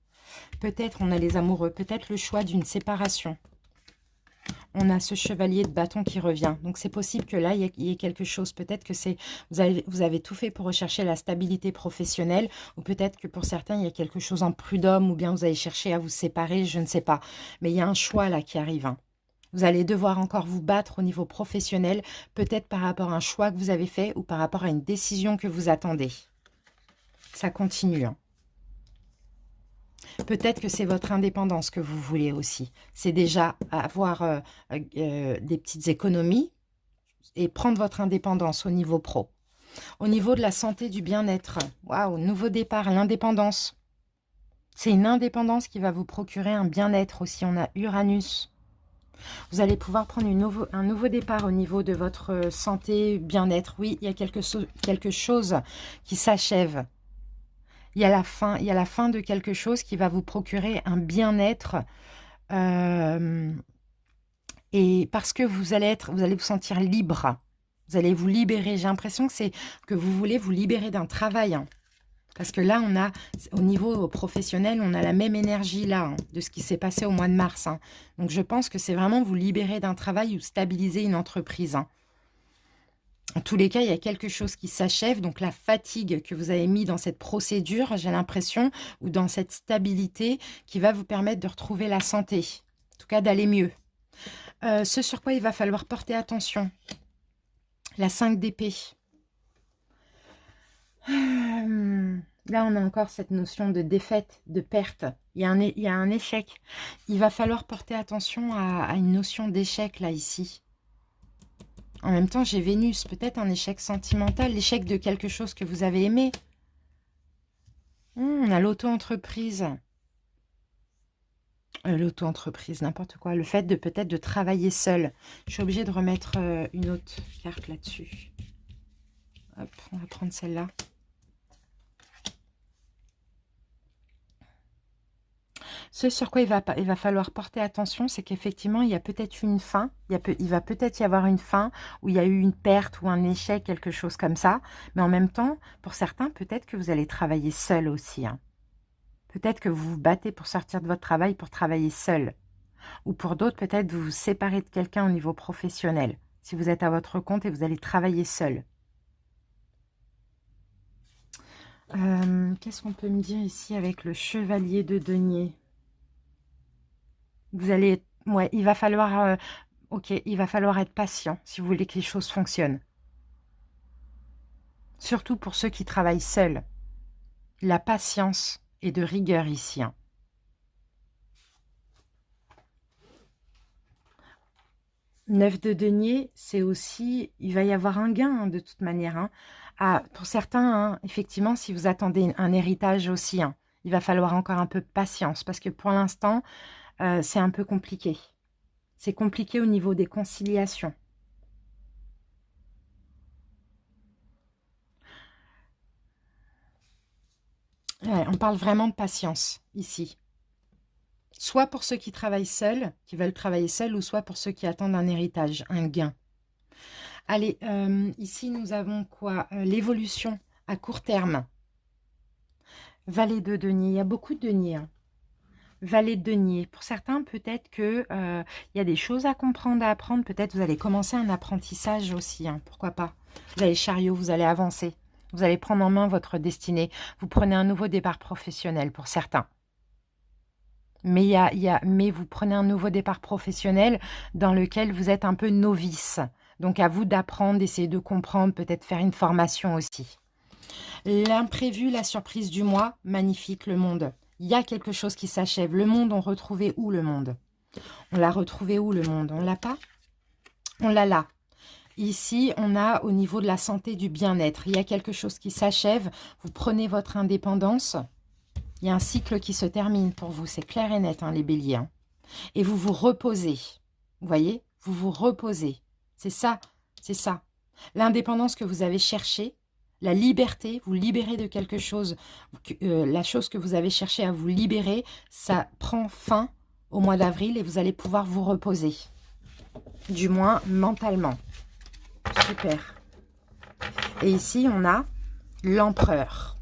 Peut-être on a les amoureux, peut-être le choix d'une séparation. On a ce chevalier de bâton qui revient. Donc, c'est possible que là, il y ait quelque chose. Peut-être que c'est vous avez tout fait pour rechercher la stabilité professionnelle. Ou peut-être que pour certains, il y a quelque chose en prud'homme. Ou bien vous allez chercher à vous séparer, je ne sais pas. Mais il y a un choix là qui arrive. Hein. Vous allez devoir encore vous battre au niveau professionnel. Peut-être par rapport à un choix que vous avez fait. Ou par rapport à une décision que vous attendez. Ça continue. Hein. Peut-être que c'est votre indépendance que vous voulez aussi. C'est déjà avoir des petites économies et prendre votre indépendance au niveau pro. Au niveau de la santé, du bien-être, waouh, nouveau départ, l'indépendance. C'est une indépendance qui va vous procurer un bien-être aussi. On a Uranus. Vous allez pouvoir prendre un nouveau départ au niveau de votre santé, bien-être. Oui, il y a quelque chose qui s'achève. Il y a la fin de quelque chose qui va vous procurer un bien-être. Et parce que vous allez vous sentir libre. Vous allez vous libérer. J'ai l'impression que c'est que vous voulez vous libérer d'un travail. Hein. Parce que là, on a, au niveau professionnel, on a la même énergie là, hein, de ce qui s'est passé au mois de mars. Hein. Donc, je pense que c'est vraiment vous libérer d'un travail ou stabiliser une entreprise. Hein. En tous les cas, il y a quelque chose qui s'achève. Donc, la fatigue que vous avez mis dans cette procédure, j'ai l'impression, ou dans cette stabilité qui va vous permettre de retrouver la santé. En tout cas, d'aller mieux. Ce sur quoi il va falloir porter attention. La 5 d'épée. Là, on a encore cette notion de défaite, de perte. Il y a un échec. Il va falloir porter attention à une notion d'échec, là, ici. En même temps, j'ai Vénus. Peut-être un échec sentimental, l'échec de quelque chose que vous avez aimé. On a l'auto-entreprise. L'auto-entreprise, n'importe quoi. Le fait de peut-être de travailler seul. Je suis obligée de remettre une autre carte là-dessus. Hop, on va prendre celle-là. Ce sur quoi il va falloir porter attention, c'est qu'effectivement, il y a peut-être une fin. Il va peut-être y avoir une fin où il y a eu une perte ou un échec, quelque chose comme ça. Mais en même temps, pour certains, peut-être que vous allez travailler seul aussi. Hein. Peut-être que vous vous battez pour sortir de votre travail pour travailler seul. Ou pour d'autres, peut-être vous vous séparez de quelqu'un au niveau professionnel. Si vous êtes à votre compte et vous allez travailler seul. Qu'est-ce qu'on peut me dire ici avec le chevalier de denier? Vous allez... Ouais, il va falloir... ok, il va falloir être patient si vous voulez que les choses fonctionnent. Surtout pour ceux qui travaillent seuls. La patience est de rigueur ici. Hein. Neuf de denier, c'est aussi... Il va y avoir un gain hein, de toute manière. Hein. Ah, pour certains, hein, effectivement, si vous attendez un héritage aussi, hein, il va falloir encore un peu de patience parce que pour l'instant, c'est un peu compliqué. C'est compliqué au niveau des conciliations. Ouais, on parle vraiment de patience ici. Soit pour ceux qui travaillent seuls, qui veulent travailler seuls, ou soit pour ceux qui attendent un héritage, un gain. Allez, ici nous avons quoi? L'évolution à court terme. Valet de denier, il y a beaucoup de deniers. Hein. Valet de denier. Pour certains, peut-être qu'il y a des choses à comprendre, à apprendre. Peut-être vous allez commencer un apprentissage aussi. Hein, pourquoi pas? Vous allez chariot, vous allez avancer. Vous allez prendre en main votre destinée. Vous prenez un nouveau départ professionnel pour certains. Mais, mais vous prenez un nouveau départ professionnel dans lequel vous êtes un peu novice. Donc, à vous d'apprendre, d'essayer de comprendre, peut-être faire une formation aussi. L'imprévu, la surprise du mois, magnifique, le monde. Il y a quelque chose qui s'achève. Le monde, on retrouvait où le monde? On l'a retrouvé où le monde? On l'a pas? On l'a là. Ici, on a au niveau de la santé, du bien-être. Il y a quelque chose qui s'achève. Vous prenez votre indépendance. Il y a un cycle qui se termine pour vous. C'est clair et net, hein, les béliers. Hein. Et vous vous reposez. Vous voyez? Vous vous reposez. C'est ça. C'est ça. L'indépendance que vous avez cherchée, la liberté, vous libérez de quelque chose. La chose que vous avez cherché à vous libérer, ça prend fin au mois d'avril et vous allez pouvoir vous reposer. Du moins, mentalement. Super. Et ici, on a l'empereur.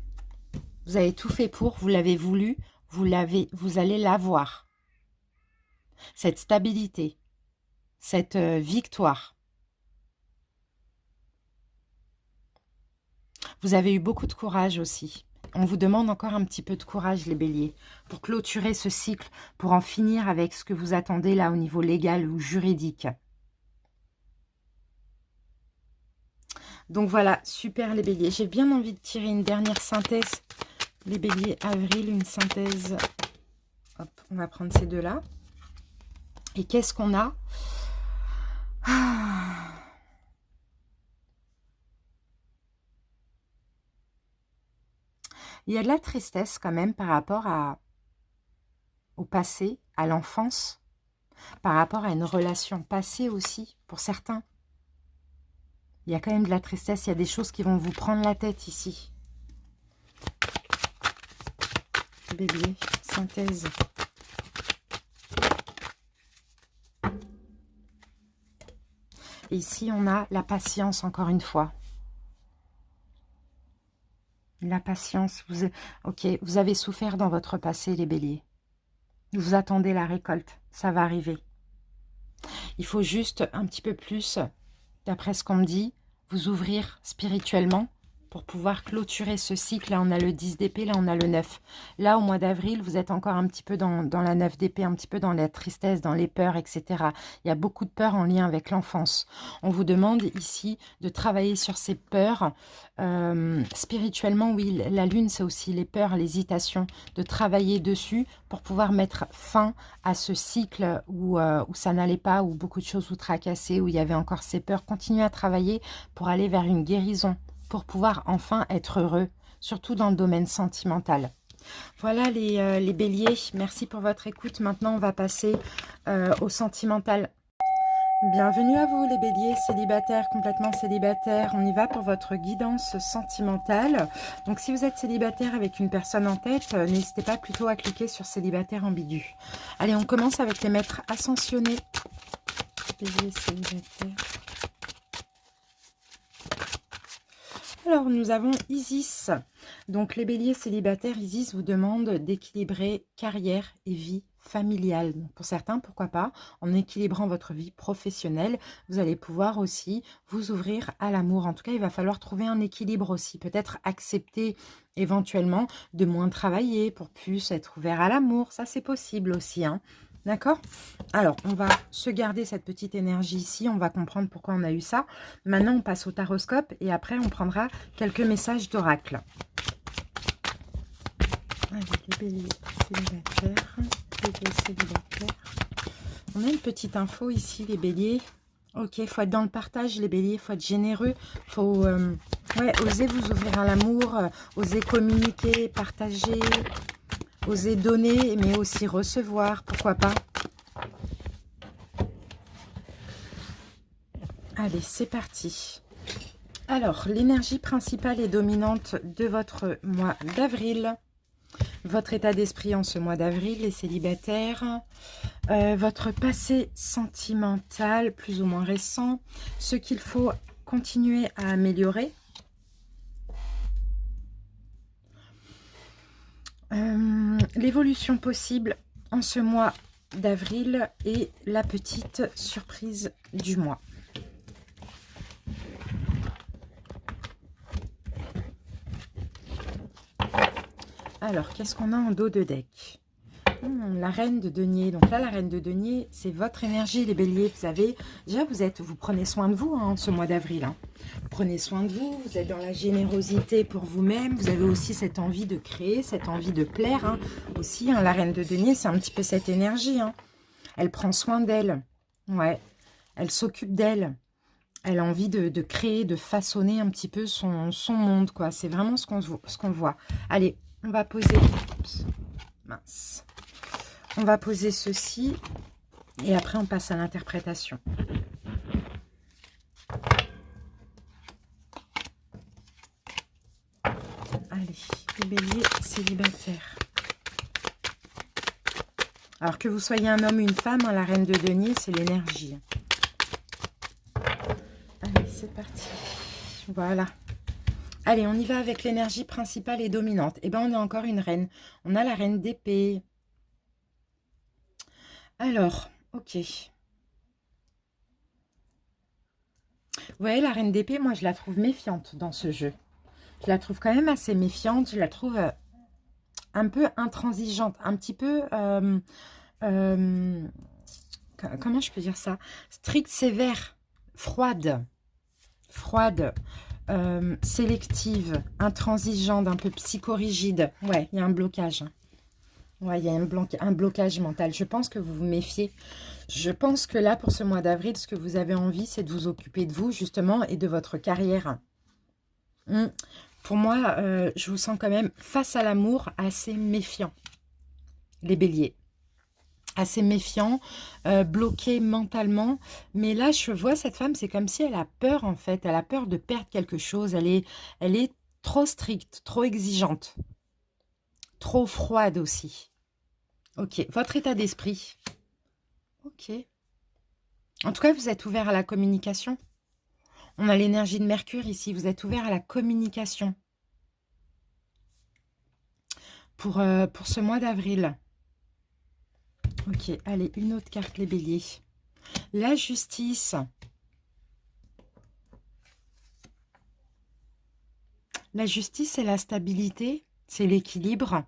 Vous avez tout fait pour, vous l'avez voulu, vous allez l'avoir. Cette stabilité, cette victoire. Vous avez eu beaucoup de courage aussi. On vous demande encore un petit peu de courage, les béliers, pour clôturer ce cycle, pour en finir avec ce que vous attendez là au niveau légal ou juridique. Donc voilà, super les béliers. J'ai bien envie de tirer une dernière synthèse. Les béliers, avril, une synthèse. Hop, on va prendre ces deux-là. Et qu'est-ce qu'on a? Il y a de la tristesse quand même par rapport au passé, à l'enfance, par rapport à une relation passée aussi, pour certains. Il y a quand même de la tristesse, il y a des choses qui vont vous prendre la tête ici. Bélier, synthèse. Et ici, on a la patience, encore une fois. La patience. Ok, vous avez souffert dans votre passé, les béliers. Vous attendez la récolte, ça va arriver. Il faut juste un petit peu plus, d'après ce qu'on me dit, vous ouvrir spirituellement pour pouvoir clôturer ce cycle. Là, on a le 10 d'épée, là, on a le 9. Là, au mois d'avril, vous êtes encore un petit peu dans la 9 d'épée, un petit peu dans la tristesse, dans les peurs, etc. Il y a beaucoup de peurs en lien avec l'enfance. On vous demande ici de travailler sur ces peurs. Spirituellement, oui, la lune, c'est aussi les peurs, l'hésitation, de travailler dessus pour pouvoir mettre fin à ce cycle où ça n'allait pas, où beaucoup de choses vous tracassaient, où il y avait encore ces peurs. Continuez à travailler pour aller vers une guérison, pour pouvoir enfin être heureux, surtout dans le domaine sentimental. Voilà les béliers, merci pour votre écoute. Maintenant, on va passer au sentimental. Bienvenue à vous les béliers, célibataires, complètement célibataires. On y va pour votre guidance sentimentale. Donc si vous êtes célibataire avec une personne en tête, n'hésitez pas plutôt à cliquer sur célibataire ambigu. Allez, on commence avec les maîtres ascensionnés. Béliers célibataires. Alors, nous avons Isis. Donc, les béliers célibataires, Isis vous demande d'équilibrer carrière et vie familiale. Donc, pour certains, pourquoi pas, en équilibrant votre vie professionnelle, vous allez pouvoir aussi vous ouvrir à l'amour. En tout cas, il va falloir trouver un équilibre aussi. Peut-être accepter éventuellement de moins travailler pour plus être ouvert à l'amour. Ça, c'est possible aussi, hein. D'accord? Alors, on va se garder cette petite énergie ici. On va comprendre pourquoi on a eu ça. Maintenant, on passe au taroscope et après, on prendra quelques messages d'oracle. Avec les béliers célibataires. On a une petite info ici, les béliers. Ok, il faut être dans le partage, les béliers. Il faut être généreux. Il faut oser vous ouvrir à l'amour, oser communiquer, partager. Oser donner, mais aussi recevoir, pourquoi pas. Allez, c'est parti. Alors, l'énergie principale et dominante de votre mois d'avril. Votre état d'esprit en ce mois d'avril, les célibataires. Votre passé sentimental, plus ou moins récent. Ce qu'il faut continuer à améliorer. L'évolution possible en ce mois d'avril et la petite surprise du mois. Alors, qu'est-ce qu'on a en dos de deck? La reine de denier. Donc là, la reine de denier, c'est votre énergie, les béliers. Vous avez, déjà, vous prenez soin de vous hein, ce mois d'avril. Hein. Vous prenez soin de vous, vous êtes dans la générosité pour vous-même. Vous avez aussi cette envie de créer, cette envie de plaire. Hein. Aussi, hein, la reine de denier, c'est un petit peu cette énergie. Hein. Elle prend soin d'elle. Ouais. Elle s'occupe d'elle. Elle a envie de créer, de façonner un petit peu son monde, quoi. C'est vraiment ce qu'on voit. Allez, on va poser... Oups, mince. On va poser ceci. Et après, on passe à l'interprétation. Allez, les béliers célibataires. Alors que vous soyez un homme ou une femme, hein, la reine de denier, c'est l'énergie. Allez, c'est parti. Voilà. Allez, on y va avec l'énergie principale et dominante. Eh bien, on a encore une reine. On a la reine d'épée. Alors, ok. Ouais, la reine d'épée, moi, je la trouve méfiante dans ce jeu. Je la trouve quand même assez méfiante. Je la trouve un peu intransigeante. Un petit peu... comment je peux dire ça? Stricte, sévère, froide. Froide. Sélective, intransigeante, un peu psychorigide. Ouais, il y a un blocage. Ouais, il y a un blocage mental. Je pense que vous vous méfiez. Je pense que là, pour ce mois d'avril, ce que vous avez envie, c'est de vous occuper de vous, justement, et de votre carrière. Pour moi, je vous sens quand même, face à l'amour, assez méfiant. Les béliers. Assez méfiant, bloqué mentalement. Mais là, je vois cette femme, c'est comme si elle a peur, en fait. Elle a peur de perdre quelque chose. Elle est trop stricte, trop exigeante. Trop froide aussi. Ok, votre état d'esprit. Ok. En tout cas, vous êtes ouvert à la communication. On a l'énergie de Mercure ici. Vous êtes ouvert à la communication. Pour ce mois d'avril. Ok, allez, une autre carte, les béliers. La justice. La justice, c'est la stabilité, c'est l'équilibre.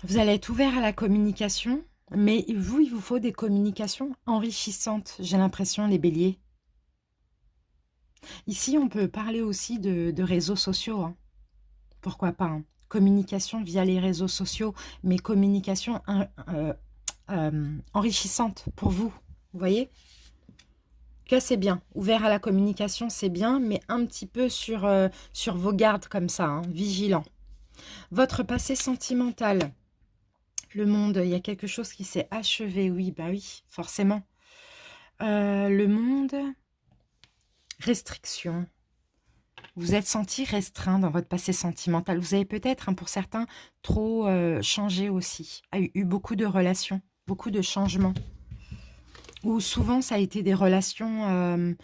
Vous allez être ouvert à la communication, mais vous, il vous faut des communications enrichissantes, j'ai l'impression, les béliers. Ici, on peut parler aussi de réseaux sociaux. Hein. Pourquoi pas hein. Communication via les réseaux sociaux, mais communication enrichissante pour vous. Vous voyez que c'est bien. Ouvert à la communication, c'est bien, mais un petit peu sur vos gardes comme ça, hein, vigilant. Votre passé sentimental. Le monde, il y a quelque chose qui s'est achevé. Oui, bah oui, forcément. Le monde, restriction. Vous êtes senti restreint dans votre passé sentimental. Vous avez peut-être, hein, pour certains, trop changé aussi. A eu beaucoup de relations, beaucoup de changements. Ou souvent, ça a été des relations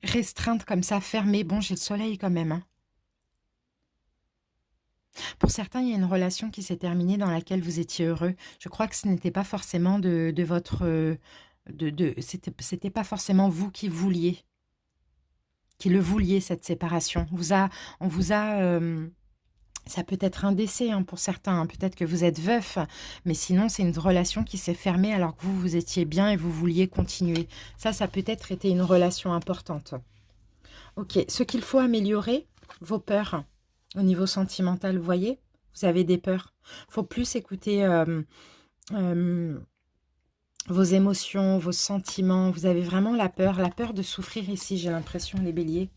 restreintes comme ça, fermées. Bon, j'ai le soleil quand même. Hein. Pour certains, il y a une relation qui s'est terminée dans laquelle vous étiez heureux. Je crois que ce n'était pas forcément de votre... c'était pas forcément vous qui vouliez. Qui le vouliez, cette séparation. On vous a... ça peut être un décès hein, pour certains. Hein. Peut-être que vous êtes veuf. Mais sinon, c'est une relation qui s'est fermée alors que vous étiez bien et vous vouliez continuer. Ça peut-être été une relation importante. Ok. Ce qu'il faut améliorer, vos peurs. Au niveau sentimental, vous voyez, vous avez des peurs. Il faut plus écouter vos émotions, vos sentiments. Vous avez vraiment la peur de souffrir ici, j'ai l'impression, les béliers.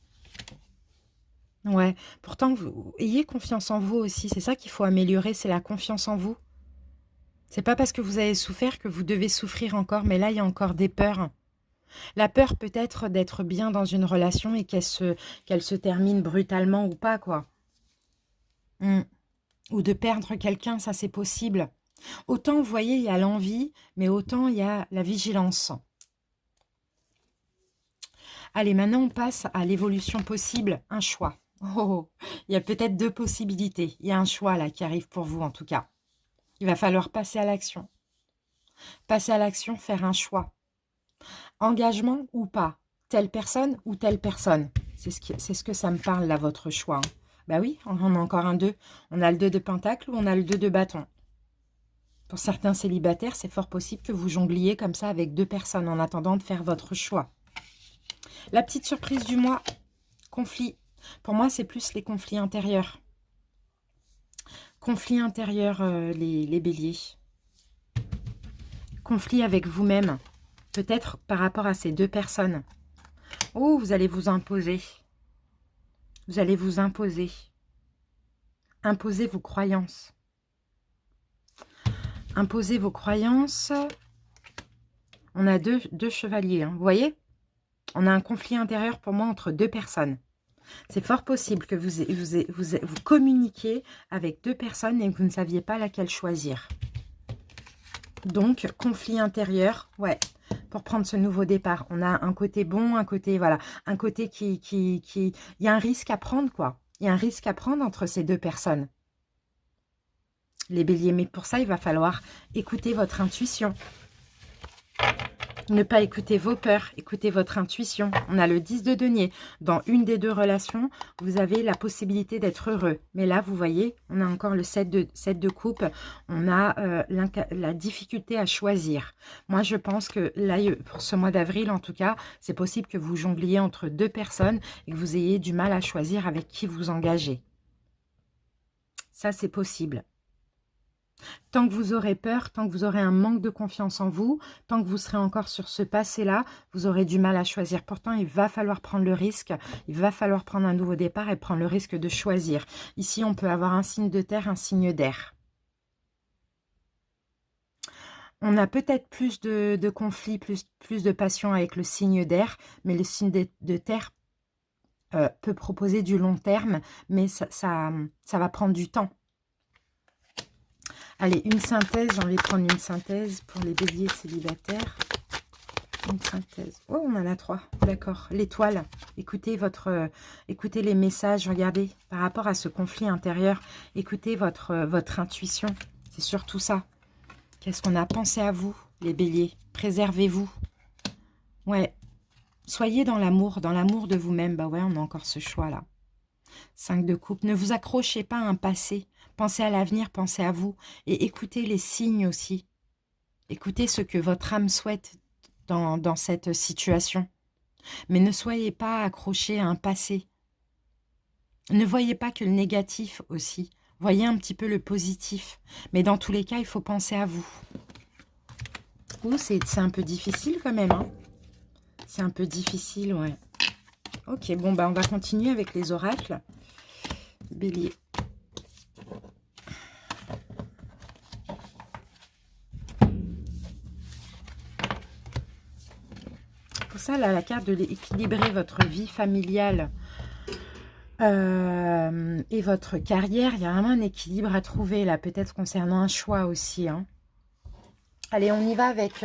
Ouais, pourtant, vous ayez confiance en vous aussi. C'est ça qu'il faut améliorer, c'est la confiance en vous. C'est pas parce que vous avez souffert que vous devez souffrir encore, mais là, il y a encore des peurs. La peur peut-être d'être bien dans une relation et qu'elle se termine brutalement ou pas, quoi. Ou de perdre quelqu'un, ça c'est possible. Autant, vous voyez, il y a l'envie, mais autant il y a la vigilance. Allez, maintenant on passe à l'évolution possible, un choix. Oh, il y a peut-être deux possibilités. Il y a un choix là qui arrive pour vous en tout cas. Il va falloir passer à l'action. Passer à l'action, faire un choix. Engagement ou pas. Telle personne ou telle personne. C'est ce que ça me parle là, votre choix. Hein. Bah oui, on a encore un 2. On a le 2 de pentacle ou on a le 2 de bâton. Pour certains célibataires, c'est fort possible que vous jongliez comme ça avec 2 personnes en attendant de faire votre choix. La petite surprise du mois, conflit. Pour moi, c'est plus les conflits intérieurs. Conflit intérieur, les béliers. Conflit avec vous-même. Peut-être par rapport à ces deux personnes. Oh, vous allez vous imposer. Vous allez vous imposer. Imposer vos croyances. Imposer vos croyances. On a deux chevaliers, hein. Vous voyez? On a un conflit intérieur pour moi entre deux personnes. C'est fort possible que vous communiquiez avec deux personnes et que vous ne saviez pas laquelle choisir. Donc, conflit intérieur, ouais, pour prendre ce nouveau départ. On a un côté bon, un côté, voilà, un côté qui... Il y a un risque à prendre, quoi. Il y a un risque à prendre entre ces deux personnes. Les béliers, mais pour ça, il va falloir écouter votre intuition. Ne pas écouter vos peurs, écoutez votre intuition. On a le 10 de denier. Dans une des deux relations, vous avez la possibilité d'être heureux. Mais là, vous voyez, on a encore le 7 de coupe. On a la difficulté à choisir. Moi, je pense que là, pour ce mois d'avril, en tout cas, c'est possible que vous jongliez entre deux personnes et que vous ayez du mal à choisir avec qui vous engagez. Ça, c'est possible. Tant que vous aurez peur, tant que vous aurez un manque de confiance en vous, tant que vous serez encore sur ce passé-là, vous aurez du mal à choisir. Pourtant, il va falloir prendre le risque, il va falloir prendre un nouveau départ et prendre le risque de choisir. Ici, on peut avoir un signe de terre, un signe d'air. On a peut-être plus de conflits, plus de passion avec le signe d'air, mais le signe de terre peut proposer du long terme, mais ça va prendre du temps. Allez, une synthèse, j'ai envie de prendre une synthèse pour les béliers célibataires. Une synthèse. Oh, on en a 3, d'accord. L'étoile, écoutez les messages, regardez, par rapport à ce conflit intérieur, écoutez votre intuition, c'est surtout ça. Qu'est-ce qu'on a pensé à vous, les béliers? Préservez-vous. Ouais, soyez dans l'amour de vous-même. Bah ouais, on a encore ce choix-là. 5 de coupe, ne vous accrochez pas à un passé. Pensez à l'avenir, pensez à vous. Et écoutez les signes aussi. Écoutez ce que votre âme souhaite dans cette situation. Mais ne soyez pas accrochés à un passé. Ne voyez pas que le négatif aussi. Voyez un petit peu le positif. Mais dans tous les cas, il faut penser à vous. Ouh, c'est un peu difficile quand même, hein. C'est un peu difficile, ouais. Ok, bon, bah on va continuer avec les oracles. Bélier. Pour ça, là, la carte de l'équilibrer votre vie familiale et votre carrière, il y a vraiment un équilibre à trouver, là, peut-être concernant un choix aussi, hein. Allez, on y va avec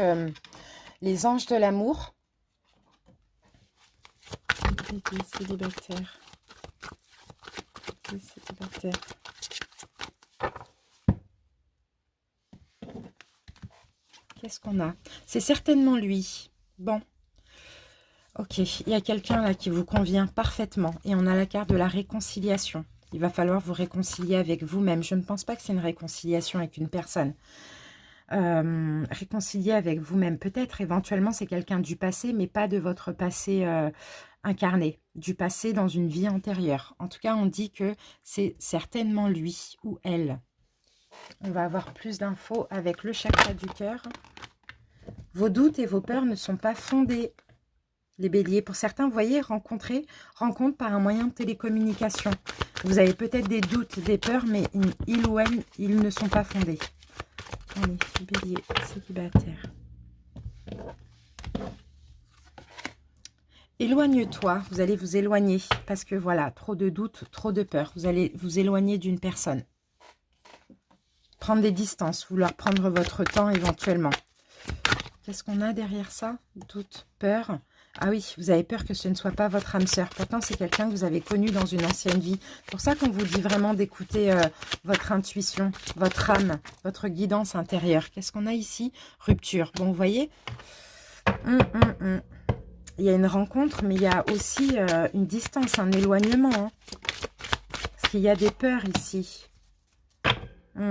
les anges de l'amour. Les célibataires. Les célibataires. Qu'est-ce qu'on a? C'est certainement lui. Bon. Ok, il y a quelqu'un là qui vous convient parfaitement. Et on a la carte de la réconciliation. Il va falloir vous réconcilier avec vous-même. Je ne pense pas que c'est une réconciliation avec une personne. Réconcilier avec vous-même. Peut-être éventuellement c'est quelqu'un du passé, mais pas de votre passé incarné. Du passé dans une vie antérieure. En tout cas, on dit que c'est certainement lui ou elle. On va avoir plus d'infos avec le chakra du cœur. Vos doutes et vos peurs ne sont pas fondés. Les béliers, pour certains, vous voyez, rencontre par un moyen de télécommunication. Vous avez peut-être des doutes, des peurs, mais ils ou elles, ils ne sont pas fondés. Allez, bélier, célibataire. Éloigne-toi, vous allez vous éloigner, parce que voilà, trop de doutes, trop de peurs. Vous allez vous éloigner d'une personne. Prendre des distances, vouloir prendre votre temps éventuellement. Qu'est-ce qu'on a derrière ça? Doute, peur. Ah oui, vous avez peur que ce ne soit pas votre âme sœur. Pourtant, c'est quelqu'un que vous avez connu dans une ancienne vie. C'est pour ça qu'on vous dit vraiment d'écouter votre intuition, votre âme, votre guidance intérieure. Qu'est-ce qu'on a ici? Rupture. Bon, vous voyez, il y a une rencontre, mais il y a aussi une distance, un éloignement, hein. Parce qu'il y a des peurs ici.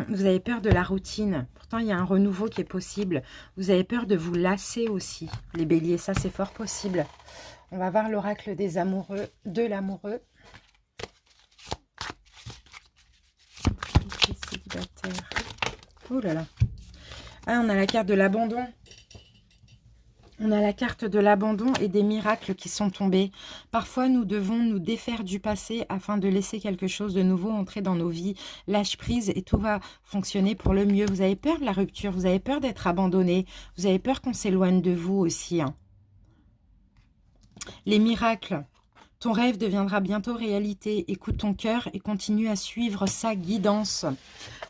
Vous avez peur de la routine. Pourtant, il y a un renouveau qui est possible. Vous avez peur de vous lasser aussi, les béliers. Ça, c'est fort possible. On va voir l'oracle des amoureux, de l'amoureux. Oh là là. Ah, on a la carte de l'abandon. On a la carte de l'abandon et des miracles qui sont tombés. Parfois, nous devons nous défaire du passé afin de laisser quelque chose de nouveau entrer dans nos vies. Lâche prise et tout va fonctionner pour le mieux. Vous avez peur de la rupture, vous avez peur d'être abandonné, vous avez peur qu'on s'éloigne de vous aussi, hein. Les miracles. Ton rêve deviendra bientôt réalité. Écoute ton cœur et continue à suivre sa guidance.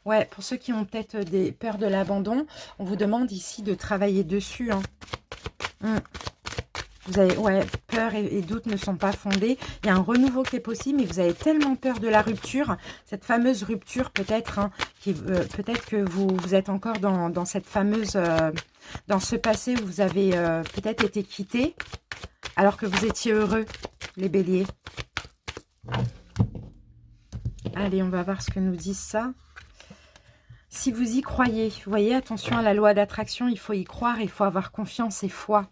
Ouais, pour ceux qui ont peut-être des peurs de l'abandon, on vous demande ici de travailler dessus, hein. Vous avez, ouais, peur et doute ne sont pas fondés. Il y a un renouveau qui est possible, mais vous avez tellement peur de la rupture, cette fameuse rupture peut-être, hein, peut-être que vous êtes encore dans cette fameuse, dans ce passé où vous avez peut-être été quitté, alors que vous étiez heureux, les béliers. Allez, on va voir ce que nous dit ça. Si vous y croyez, vous voyez, attention à la loi d'attraction, il faut y croire, il faut avoir confiance et foi.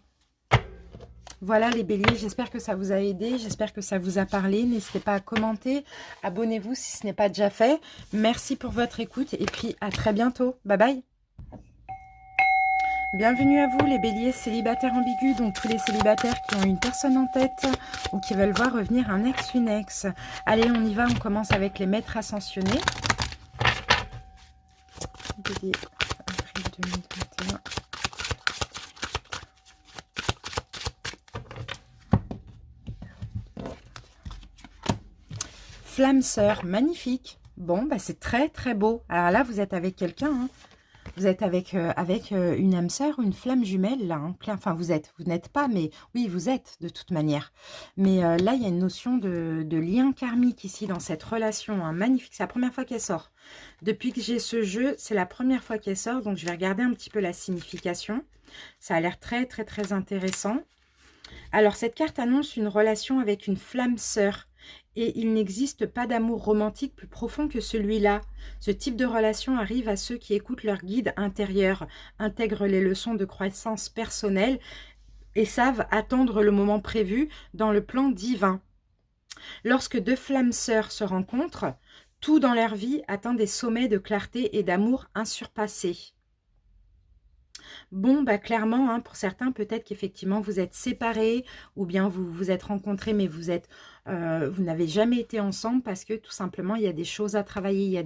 Voilà les béliers, j'espère que ça vous a aidé, j'espère que ça vous a parlé. N'hésitez pas à commenter, abonnez-vous si ce n'est pas déjà fait. Merci pour votre écoute et puis à très bientôt. Bye bye. Bienvenue à vous les béliers célibataires ambigus, donc tous les célibataires qui ont une personne en tête ou qui veulent voir revenir un ex, une ex. Allez, on y va, on commence avec les maîtres ascensionnés. Bélier, avril 2021. Flamme sœur, magnifique. Bon, bah c'est très très beau. Alors là, vous êtes avec quelqu'un, hein. Vous êtes avec, une âme sœur ou une flamme jumelle, là. Hein. Enfin, vous n'êtes pas, mais oui, vous êtes de toute manière. Mais là, il y a une notion de lien karmique ici dans cette relation, hein. Magnifique, c'est la première fois qu'elle sort. Depuis que j'ai ce jeu, c'est la première fois qu'elle sort, donc je vais regarder un petit peu la signification. Ça a l'air très très très intéressant. Alors, cette carte annonce une relation avec une flamme sœur. Et il n'existe pas d'amour romantique plus profond que celui-là. Ce type de relation arrive à ceux qui écoutent leur guide intérieur, intègrent les leçons de croissance personnelle et savent attendre le moment prévu dans le plan divin. Lorsque deux flammes sœurs se rencontrent, tout dans leur vie atteint des sommets de clarté et d'amour insurpassés. Bon, bah clairement, hein, pour certains, peut-être qu'effectivement, vous êtes séparés ou bien vous vous êtes rencontrés, mais vous n'avez jamais été ensemble parce que tout simplement, il y a des choses à travailler, il y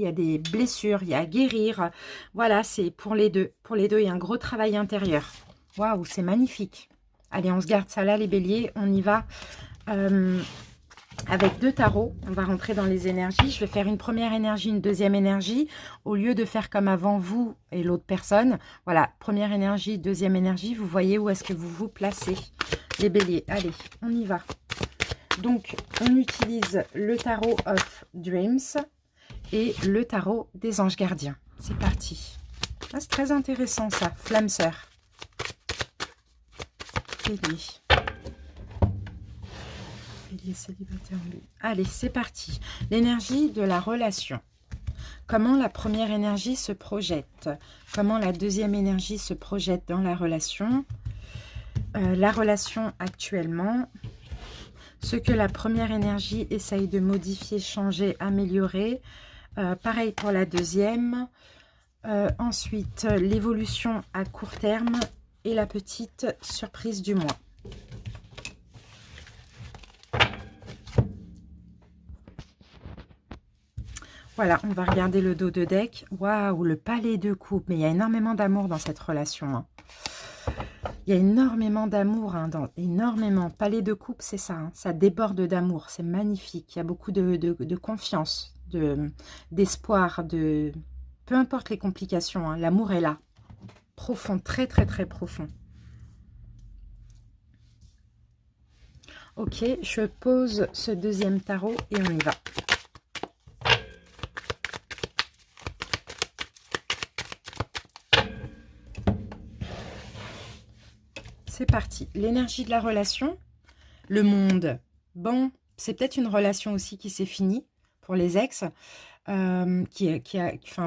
a des blessures, il y a à guérir. Voilà, c'est pour les deux. Pour les deux, il y a un gros travail intérieur. Waouh, c'est magnifique. Allez, on se garde ça là, les béliers. On y va. Avec deux tarots, on va rentrer dans les énergies. Je vais faire une première énergie, une deuxième énergie. Au lieu de faire comme avant vous et l'autre personne. Voilà, première énergie, deuxième énergie. Vous voyez où est-ce que vous vous placez, les béliers. Allez, on y va. Donc, on utilise le tarot of Dreams et le tarot des anges gardiens. C'est parti. Ah, c'est très intéressant ça, flamme sœur. Bélier. Célibataire. Allez, c'est parti. L'énergie de la relation. Comment la première énergie se projette? Comment la deuxième énergie se projette dans la relation? La relation actuellement. Ce que la première énergie essaye de modifier, changer, améliorer. Pareil pour la deuxième. Ensuite, l'évolution à court terme et la petite surprise du mois. Voilà, on va regarder le dos de deck. Waouh, le palais de coupe. Mais il y a énormément d'amour dans cette relation. Hein. Il y a énormément d'amour. Hein, énormément. Palais de coupe, c'est ça. Hein, ça déborde d'amour. C'est magnifique. Il y a beaucoup de confiance, d'espoir. Peu importe les complications. Hein, l'amour est là. Profond. Très, très, très profond. Ok, je pose ce deuxième tarot et on y va. C'est parti. L'énergie de la relation, le monde. Bon, c'est peut-être une relation aussi qui s'est finie pour les ex. Enfin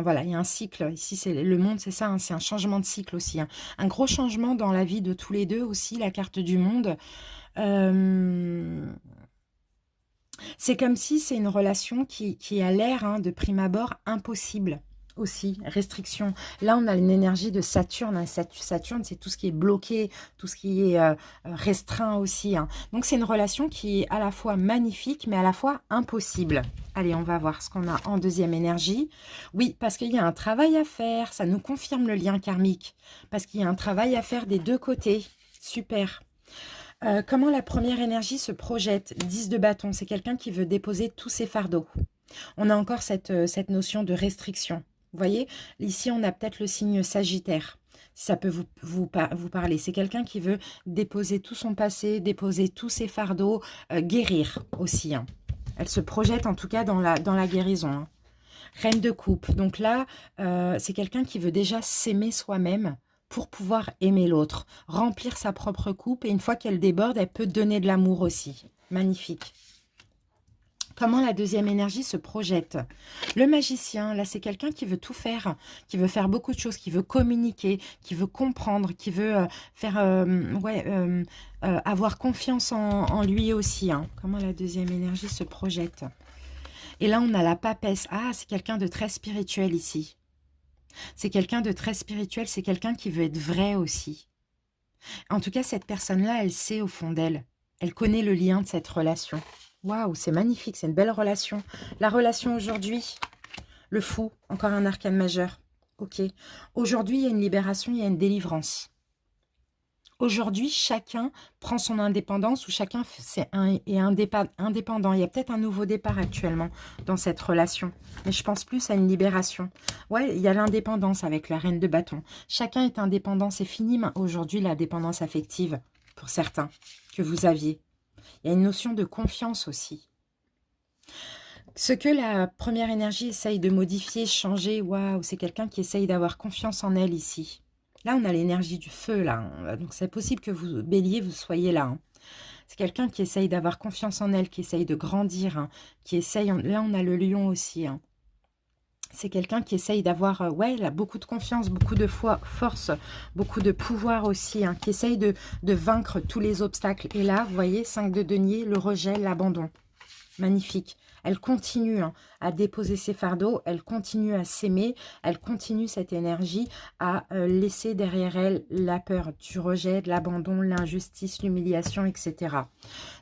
voilà, il y a un cycle. Ici, c'est le monde, c'est ça. Hein, c'est un changement de cycle aussi. Hein. Un gros changement dans la vie de tous les deux aussi, la carte du monde. C'est comme si c'est une relation qui a l'air, hein, de prime abord, impossible. aussi, restriction. Là, on a une énergie de Saturne. Hein. Saturne, c'est tout ce qui est bloqué, tout ce qui est restreint aussi. Hein. Donc, c'est une relation qui est à la fois magnifique, mais à la fois impossible. Allez, on va voir ce qu'on a en deuxième énergie. Oui, parce qu'il y a un travail à faire. Ça nous confirme le lien karmique. Parce qu'il y a un travail à faire des deux côtés. Super. Comment la première énergie se projette? 10 de bâton, c'est quelqu'un qui veut déposer tous ses fardeaux. On a encore cette notion de restriction. Vous voyez, ici, on a peut-être le signe Sagittaire. Si ça peut vous parler. C'est quelqu'un qui veut déposer tout son passé, déposer tous ses fardeaux, guérir aussi. Hein. Elle se projette en tout cas dans la guérison. Hein. Reine de coupe. Donc là, c'est quelqu'un qui veut déjà s'aimer soi-même pour pouvoir aimer l'autre. Remplir sa propre coupe. Et une fois qu'elle déborde, elle peut donner de l'amour aussi. Magnifique. Comment la deuxième énergie se projette? Le magicien, là, c'est quelqu'un qui veut tout faire, qui veut faire beaucoup de choses, qui veut communiquer, qui veut comprendre, qui veut avoir confiance en lui aussi. Hein. Comment la deuxième énergie se projette? Et là, on a la papesse. Ah, c'est quelqu'un de très spirituel ici. C'est quelqu'un de très spirituel, c'est quelqu'un qui veut être vrai aussi. En tout cas, cette personne-là, elle sait au fond d'elle. Elle connaît le lien de cette relation. Waouh, c'est magnifique, c'est une belle relation. La relation aujourd'hui, le fou, encore un arcane majeur. Ok. Aujourd'hui, il y a une libération, il y a une délivrance. Aujourd'hui, chacun prend son indépendance ou chacun est indépendant. Il y a peut-être un nouveau départ actuellement dans cette relation. Mais je pense plus à une libération. Ouais, il y a l'indépendance avec la reine de bâton. Chacun est indépendant. C'est fini aujourd'hui la dépendance affective pour certains que vous aviez. Il y a une notion de confiance aussi. Ce que la première énergie essaye de modifier, changer, waouh, c'est quelqu'un qui essaye d'avoir confiance en elle ici. Là, on a l'énergie du feu, là. Donc, c'est possible que vous, Bélier, vous soyez là. Hein. C'est quelqu'un qui essaye d'avoir confiance en elle, qui essaye de grandir, hein, qui essaye... Là, on a le lion aussi. Hein. C'est quelqu'un qui essaye d'avoir, ouais, là, beaucoup de confiance, beaucoup de force, beaucoup de pouvoir aussi, hein, qui essaye de vaincre tous les obstacles. Et là, vous voyez, 5 de denier, le rejet, l'abandon. Magnifique. Elle continue hein, à déposer ses fardeaux, elle continue à s'aimer, elle continue cette énergie à laisser derrière elle la peur du rejet, de l'abandon, l'injustice, l'humiliation, etc.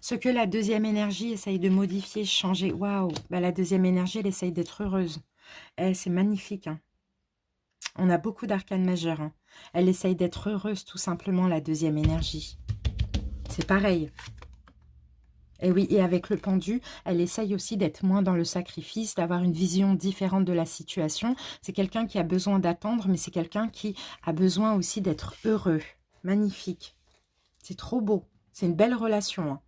Ce que la deuxième énergie essaye de modifier, changer, waouh, bah, la deuxième énergie, elle essaye d'être heureuse. C'est magnifique. Hein. On a beaucoup d'arcanes majeurs. Hein. Elle essaye d'être heureuse, tout simplement, la deuxième énergie. C'est pareil. Et oui, et avec le pendu, elle essaye aussi d'être moins dans le sacrifice, d'avoir une vision différente de la situation. C'est quelqu'un qui a besoin d'attendre, mais c'est quelqu'un qui a besoin aussi d'être heureux. Magnifique. C'est trop beau. C'est une belle relation. Hein.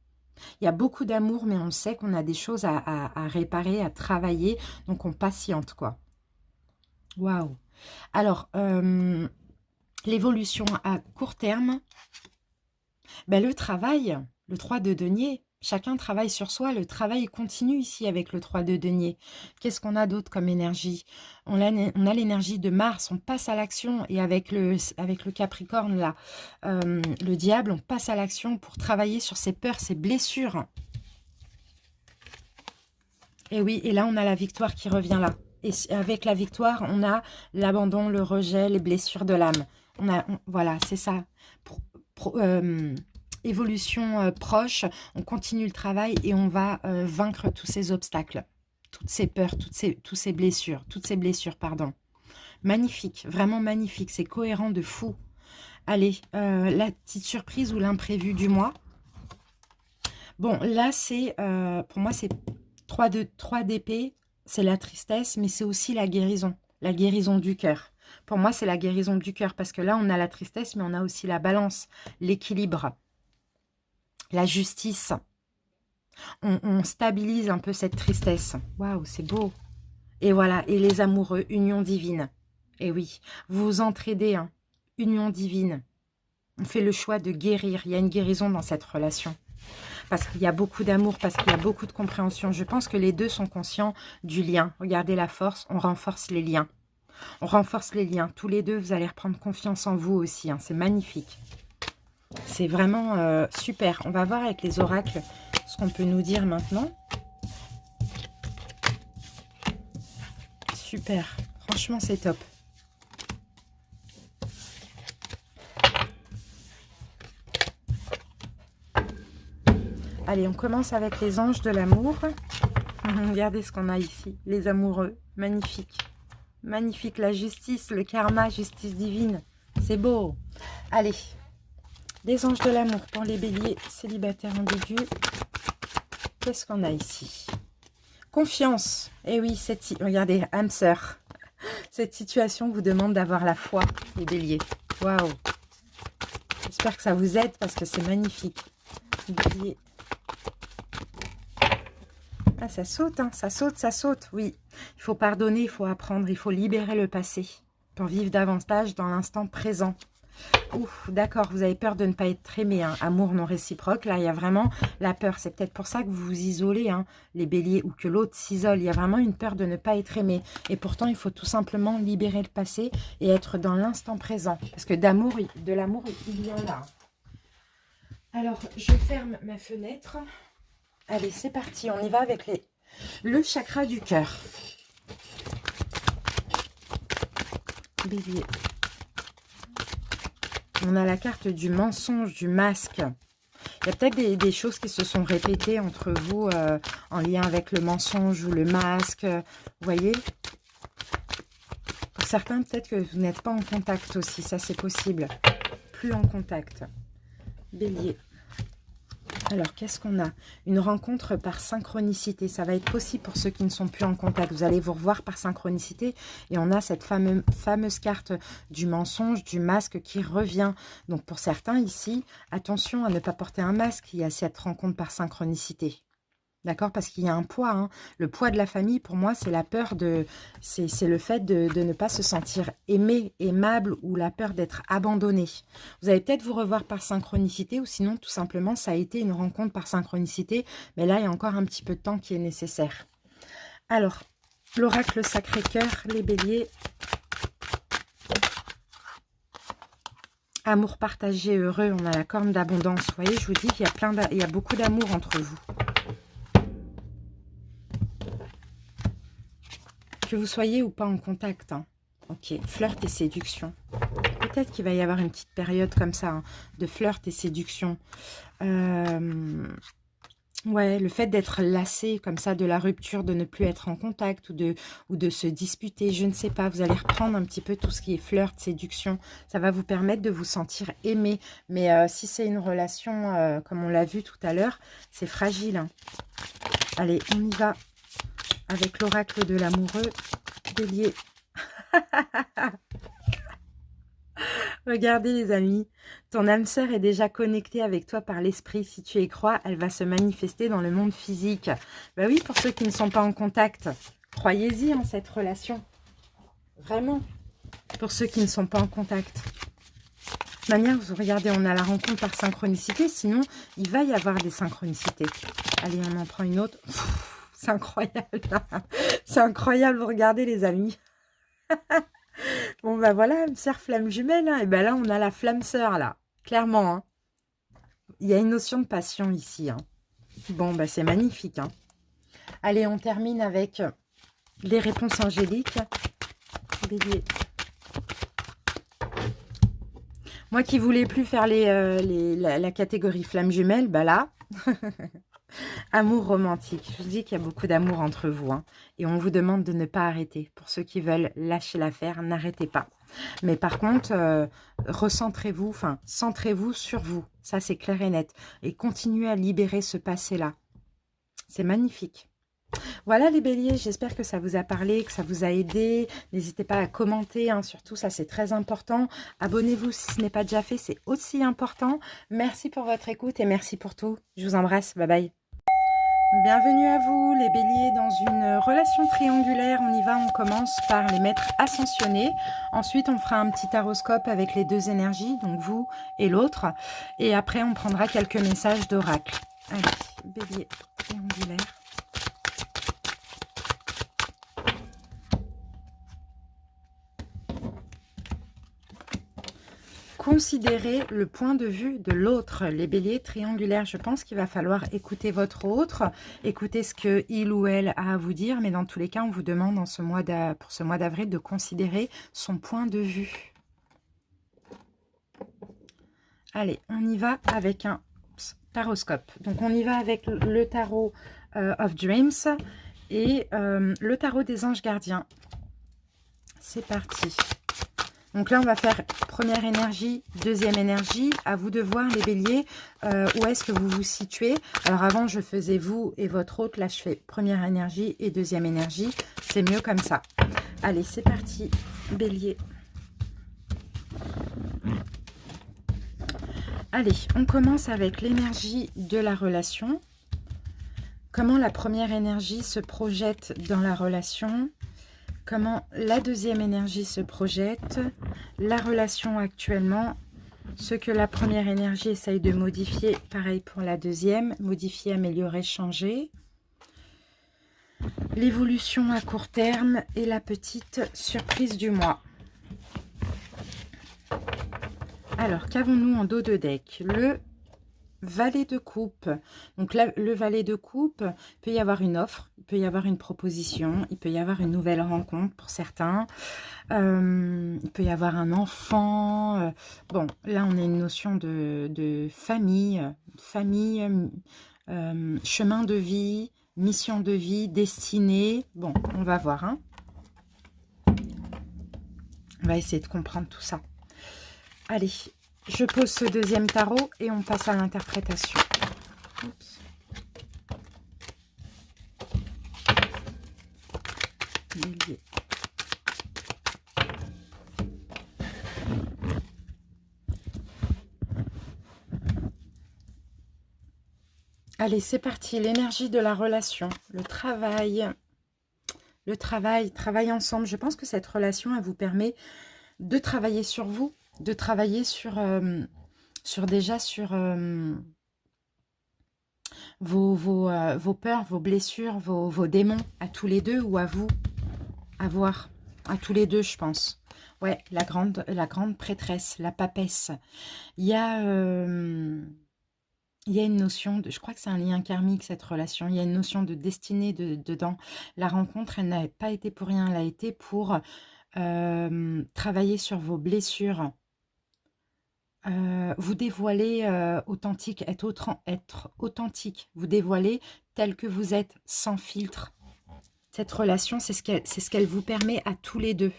Il y a beaucoup d'amour, mais on sait qu'on a des choses à réparer, à travailler. Donc, on patiente, quoi. Waouh. Alors, l'évolution à court terme, ben, le travail, le 3 de denier, chacun travaille sur soi. Le travail continue ici avec le 3 de denier. Qu'est-ce qu'on a d'autre comme énergie? On a l'énergie de Mars, on passe à l'action. Et avec le Capricorne, là, le diable, on passe à l'action pour travailler sur ses peurs, ses blessures. Et oui, et là, on a la victoire qui revient là. Et avec la victoire, on a l'abandon, le rejet, les blessures de l'âme. Voilà, c'est ça. Évolution proche, on continue le travail et on va vaincre tous ces obstacles, toutes ces peurs, toutes ces blessures, pardon. Magnifique, vraiment magnifique, c'est cohérent de fou. Allez, la petite surprise ou l'imprévu du mois. Bon, là, c'est pour moi, c'est 3 d'épée, c'est la tristesse, mais c'est aussi la guérison du cœur. Pour moi, c'est la guérison du cœur, parce que là, on a la tristesse, mais on a aussi la balance, l'équilibre. La justice, on stabilise un peu cette tristesse. Waouh, c'est beau. Et voilà, et les amoureux, union divine. Et oui, vous vous entraidez, hein. Union divine. On fait le choix de guérir. Il y a une guérison dans cette relation. Parce qu'il y a beaucoup d'amour, parce qu'il y a beaucoup de compréhension. Je pense que les deux sont conscients du lien. Regardez la force, on renforce les liens. On renforce les liens. Tous les deux, vous allez reprendre confiance en vous aussi. Hein. C'est magnifique. C'est vraiment super. On va voir avec les oracles ce qu'on peut nous dire maintenant. Super. Franchement, c'est top. Allez, on commence avec les anges de l'amour. Regardez ce qu'on a ici. Les amoureux. Magnifique. Magnifique. La justice, le karma, justice divine. C'est beau. Allez. Les anges de l'amour pour les béliers célibataires ambigus. Qu'est-ce qu'on a ici? Confiance. Eh oui, regardez, âme sœur. Cette situation vous demande d'avoir la foi, les béliers. Waouh. J'espère que ça vous aide parce que c'est magnifique. Bélier. Ah, ça saute, hein, ça saute, ça saute, oui. Il faut pardonner, il faut apprendre, il faut libérer le passé pour vivre davantage dans l'instant présent. Ouf, d'accord, vous avez peur de ne pas être aimé, hein. Amour non réciproque, là, il y a vraiment la peur. C'est peut-être pour ça que vous vous isolez, hein, les béliers, ou que l'autre s'isole. Il y a vraiment une peur de ne pas être aimé. Et pourtant, il faut tout simplement libérer le passé et être dans l'instant présent. Parce que de l'amour, il y en a. Alors, je ferme ma fenêtre. Allez, c'est parti, on y va avec le chakra du cœur. Bélier. On a la carte du mensonge, du masque. Il y a peut-être des choses qui se sont répétées entre vous en lien avec le mensonge ou le masque. Vous voyez? Pour certains, peut-être que vous n'êtes pas en contact aussi. Ça, c'est possible. Plus en contact. Bélier. Alors, qu'est-ce qu'on a? Une rencontre par synchronicité. Ça va être possible pour ceux qui ne sont plus en contact. Vous allez vous revoir par synchronicité. Et on a cette fameuse carte du mensonge, du masque qui revient. Donc, pour certains ici, attention à ne pas porter un masque. Il y a cette rencontre par synchronicité. D'accord? Parce qu'il y a un poids. Hein. Le poids de la famille, pour moi, c'est la peur de... C'est le fait de ne pas se sentir aimé, aimable ou la peur d'être abandonné. Vous allez peut-être vous revoir par synchronicité ou sinon, tout simplement, ça a été une rencontre par synchronicité. Mais là, il y a encore un petit peu de temps qui est nécessaire. Alors, l'oracle Sacré-Cœur, les béliers. Amour partagé, heureux. On a la corne d'abondance. Vous voyez, je vous dis qu'il y a beaucoup d'amour entre vous. Que vous soyez ou pas en contact. Hein. Ok, flirt et séduction. Peut-être qu'il va y avoir une petite période comme ça, hein, de flirt et séduction. Ouais, le fait d'être lassé comme ça de la rupture, de ne plus être en contact ou de se disputer, je ne sais pas. Vous allez reprendre un petit peu tout ce qui est flirt, séduction. Ça va vous permettre de vous sentir aimé. Mais si c'est une relation, comme on l'a vu tout à l'heure, c'est fragile. Hein. Allez, on y va. Avec l'oracle de l'amoureux, bélier. Regardez les amis, ton âme sœur est déjà connectée avec toi par l'esprit. Si tu y crois, elle va se manifester dans le monde physique. Bah oui, pour ceux qui ne sont pas en contact, croyez-y en cette relation. Vraiment, pour ceux qui ne sont pas en contact. De toute manière, vous regardez, on a la rencontre par synchronicité, sinon il va y avoir des synchronicités. Allez, on en prend une autre. C'est incroyable. C'est incroyable, vous regardez les amis. Bon, bah voilà, sœur flamme jumelle. Hein. Et ben là, on a la flamme sœur, là. Clairement. Hein. Il y a une notion de passion ici. Hein. Bon, bah c'est magnifique. Hein. Allez, on termine avec les réponses angéliques. Bélier. Moi qui voulais plus faire la catégorie flamme jumelle, bah là... Amour romantique. Je vous dis qu'il y a beaucoup d'amour entre vous. Hein, et on vous demande de ne pas arrêter. Pour ceux qui veulent lâcher l'affaire, n'arrêtez pas. Mais par contre, recentrez-vous, enfin, centrez-vous sur vous. Ça, c'est clair et net. Et continuez à libérer ce passé-là. C'est magnifique. Voilà les béliers, j'espère que ça vous a parlé, que ça vous a aidé. N'hésitez pas à commenter, hein, surtout ça c'est très important. Abonnez-vous si ce n'est pas déjà fait, c'est aussi important. Merci pour votre écoute et merci pour tout. Je vous embrasse, bye bye. Bienvenue à vous les béliers dans une relation triangulaire. On y va, on commence par les maîtres ascensionnés. Ensuite, on fera un petit horoscope avec les deux énergies, donc vous et l'autre. Et après, on prendra quelques messages d'oracle. Allez, bélier triangulaire. Considérez le point de vue de l'autre. Les béliers triangulaires, je pense qu'il va falloir écouter votre autre, écouter ce que il ou elle a à vous dire, mais dans tous les cas, on vous demande pour ce mois d'avril de considérer son point de vue. Allez, on y va avec un taroscope. Donc, on y va avec le tarot of Dreams et le tarot des anges gardiens. C'est parti. Donc là, on va faire première énergie, deuxième énergie. À vous de voir, les béliers, où est-ce que vous vous situez. Alors avant, je faisais vous et votre hôte. Là, je fais première énergie et deuxième énergie. C'est mieux comme ça. Allez, c'est parti, bélier. Allez, on commence avec l'énergie de la relation. Comment la première énergie se projette dans la relation ? Comment la deuxième énergie se projette, la relation actuellement, ce que la première énergie essaye de modifier, pareil pour la deuxième, modifier, améliorer, changer. L'évolution à court terme et la petite surprise du mois. Alors, qu'avons-nous en dos de deck? Le valet de coupe. Donc là, le valet de coupe, il peut y avoir une offre, il peut y avoir une proposition, il peut y avoir une nouvelle rencontre pour certains, il peut y avoir un enfant. Bon, là, on a une notion de famille, chemin de vie, mission de vie, destinée. Bon, on va voir. Hein. On va essayer de comprendre tout ça. Allez, je pose ce deuxième tarot et on passe à l'interprétation. Allez, c'est parti. L'énergie de la relation, le travail, travail ensemble. Je pense que cette relation, elle vous permet de travailler sur vous, de travailler sur vos peurs, vos blessures, vos démons, à tous les deux ou à vous, à voir, à tous les deux, je pense. Ouais, la grande prêtresse, la papesse. Il y a une notion de, je crois que c'est un lien karmique, cette relation. Il y a une notion de destinée dedans. La rencontre, elle n'a pas été pour rien, elle a été pour travailler sur vos blessures. Vous dévoiler authentique, être authentique, vous dévoiler tel que vous êtes, sans filtre. Cette relation, c'est ce qu'elle vous permet à tous les deux.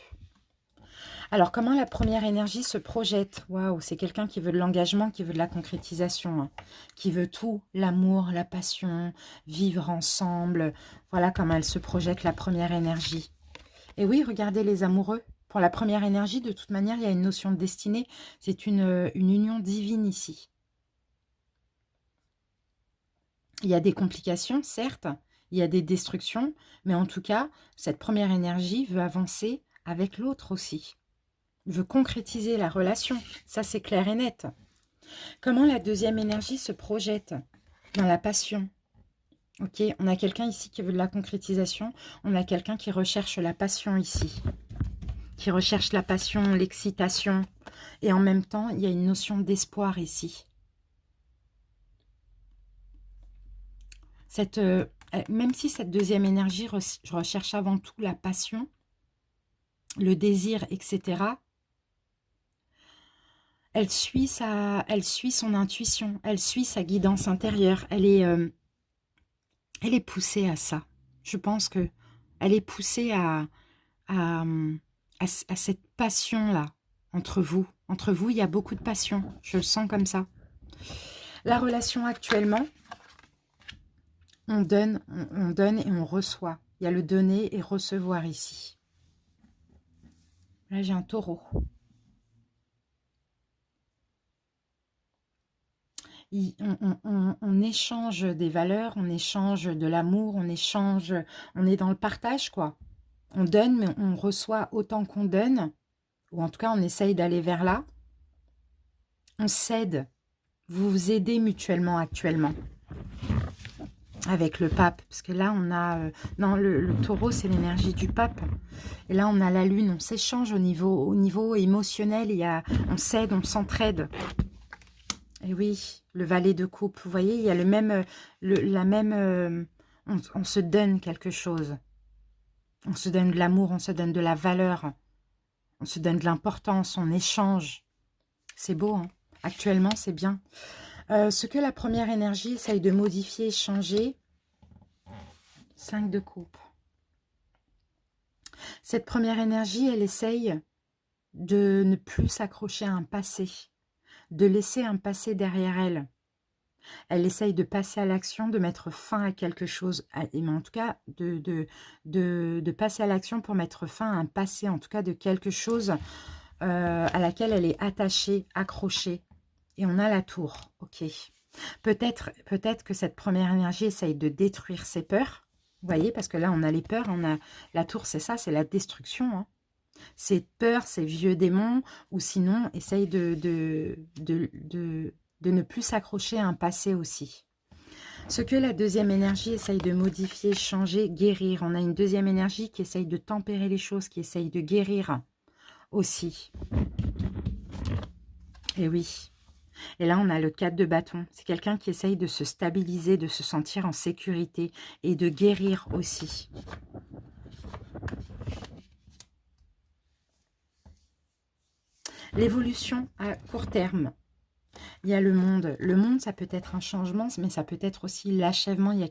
Alors, comment la première énergie se projette? Waouh, c'est quelqu'un qui veut de l'engagement, qui veut de la concrétisation, hein, qui veut tout, l'amour, la passion, vivre ensemble. Voilà comment elle se projette, la première énergie. Et oui, regardez les amoureux. Pour la première énergie, de toute manière, il y a une notion de destinée. C'est une union divine ici. Il y a des complications, certes. Il y a des destructions. Mais en tout cas, cette première énergie veut avancer avec l'autre aussi. Veut concrétiser la relation. Ça, c'est clair et net. Comment la deuxième énergie se projette dans la passion? Ok, on a quelqu'un ici qui veut de la concrétisation. On a quelqu'un qui recherche la passion ici. Qui recherche la passion, l'excitation. Et en même temps, il y a une notion d'espoir ici. Même si cette deuxième énergie recherche avant tout la passion, le désir, etc., elle suit son intuition, elle suit sa guidance intérieure. Elle est poussée à ça. Je pense que elle est poussée à cette passion-là entre vous. Entre vous, il y a beaucoup de passion. Je le sens comme ça. La relation actuellement, on donne et on reçoit. Il y a le donner et recevoir ici. Là, j'ai un taureau. On échange des valeurs, on échange de l'amour, on est dans le partage, quoi. On donne, mais on reçoit autant qu'on donne, ou en tout cas, on essaye d'aller vers là. On s'aide, vous vous aidez mutuellement actuellement. avec le pape, parce que là on a non, le taureau c'est l'énergie du pape, et là on a la lune, on s'échange au niveau émotionnel, on s'aide, on s'entraide. Et oui, le valet de coupe, vous voyez, il y a on se donne quelque chose, on se donne de l'amour, on se donne de la valeur, on se donne de l'importance, on échange. C'est beau, hein. Actuellement c'est bien. Ce que la première énergie essaye de modifier, changer, 5 de coupe. Cette première énergie, elle essaye de ne plus s'accrocher à un passé, de laisser un passé derrière elle. Elle essaye de passer à l'action, de mettre fin à quelque chose, mais en tout cas, de passer à l'action pour mettre fin à un passé, en tout cas de quelque chose à laquelle elle est attachée, accrochée. Et on a la tour, ok. Peut-être que cette première énergie essaye de détruire ses peurs. Vous voyez, parce que là, on a les peurs, on a la tour, c'est ça, c'est la destruction. Hein. Ces peurs, ces vieux démons, ou sinon, essaye de ne plus s'accrocher à un passé aussi. Ce que la deuxième énergie essaye de modifier, changer, guérir. On a une deuxième énergie qui essaye de tempérer les choses, qui essaye de guérir aussi. Et oui. Et là, on a le 4 de bâton. C'est quelqu'un qui essaye de se stabiliser, de se sentir en sécurité et de guérir aussi. L'évolution à court terme. Il y a le monde. Le monde, ça peut être un changement, mais ça peut être aussi l'achèvement. Il y a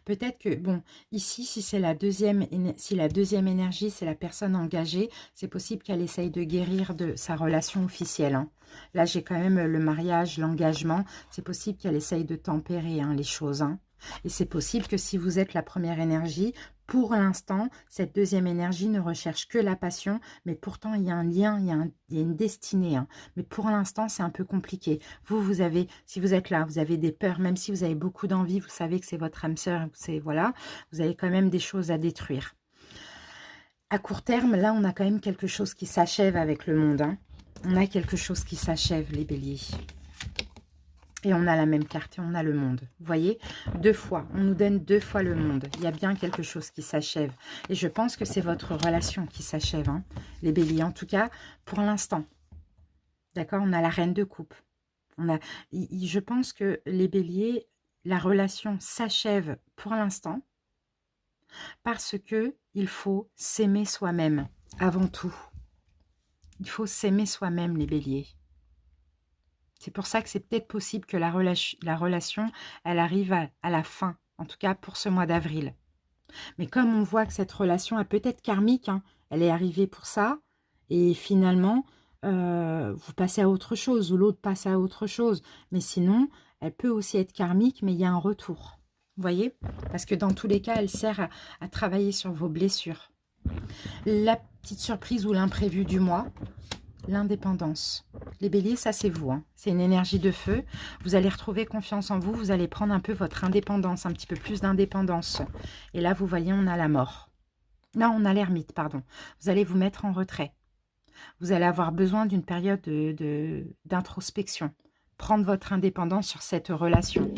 peut-être que, bon, ici, si la deuxième énergie, c'est la personne engagée, c'est possible qu'elle essaye de guérir de sa relation officielle. Hein. Là, j'ai quand même le mariage, l'engagement. C'est possible qu'elle essaye de tempérer les choses. Hein. Et c'est possible que si vous êtes la première énergie, pour l'instant, cette deuxième énergie ne recherche que la passion, mais pourtant, il y a un lien, il y a une destinée. Hein. Mais pour l'instant, c'est un peu compliqué. Vous avez, si vous êtes là, vous avez des peurs, même si vous avez beaucoup d'envie, vous savez que c'est votre âme sœur, voilà, vous avez quand même des choses à détruire. À court terme, là, on a quand même quelque chose qui s'achève avec le monde. Hein. On a quelque chose qui s'achève, les béliers. Et on a la même carte et on a le monde. Vous voyez, 2 fois. On nous donne 2 fois le monde. Il y a bien quelque chose qui s'achève. Et je pense que c'est votre relation qui s'achève, hein, les béliers. En tout cas, pour l'instant. D'accord, on a la reine de coupe. Je pense que les béliers, la relation s'achève pour l'instant. Parce que il faut s'aimer soi-même avant tout. Il faut s'aimer soi-même, les béliers. C'est pour ça que c'est peut-être possible que la relation, elle arrive à la fin, en tout cas pour ce mois d'avril. Mais comme on voit que cette relation est peut-être karmique, hein, elle est arrivée pour ça, et finalement, vous passez à autre chose, ou l'autre passe à autre chose. Mais sinon, elle peut aussi être karmique, mais il y a un retour. Vous voyez? Parce que dans tous les cas, elle sert à travailler sur vos blessures. La petite surprise ou l'imprévu du mois, l'indépendance. Les béliers, ça c'est vous. Hein. C'est une énergie de feu. Vous allez retrouver confiance en vous. Vous allez prendre un peu votre indépendance, un petit peu plus d'indépendance. Et là, vous voyez, on a la mort. Non, on a l'ermite, pardon. Vous allez vous mettre en retrait. Vous allez avoir besoin d'une période d'introspection. Prendre votre indépendance sur cette relation.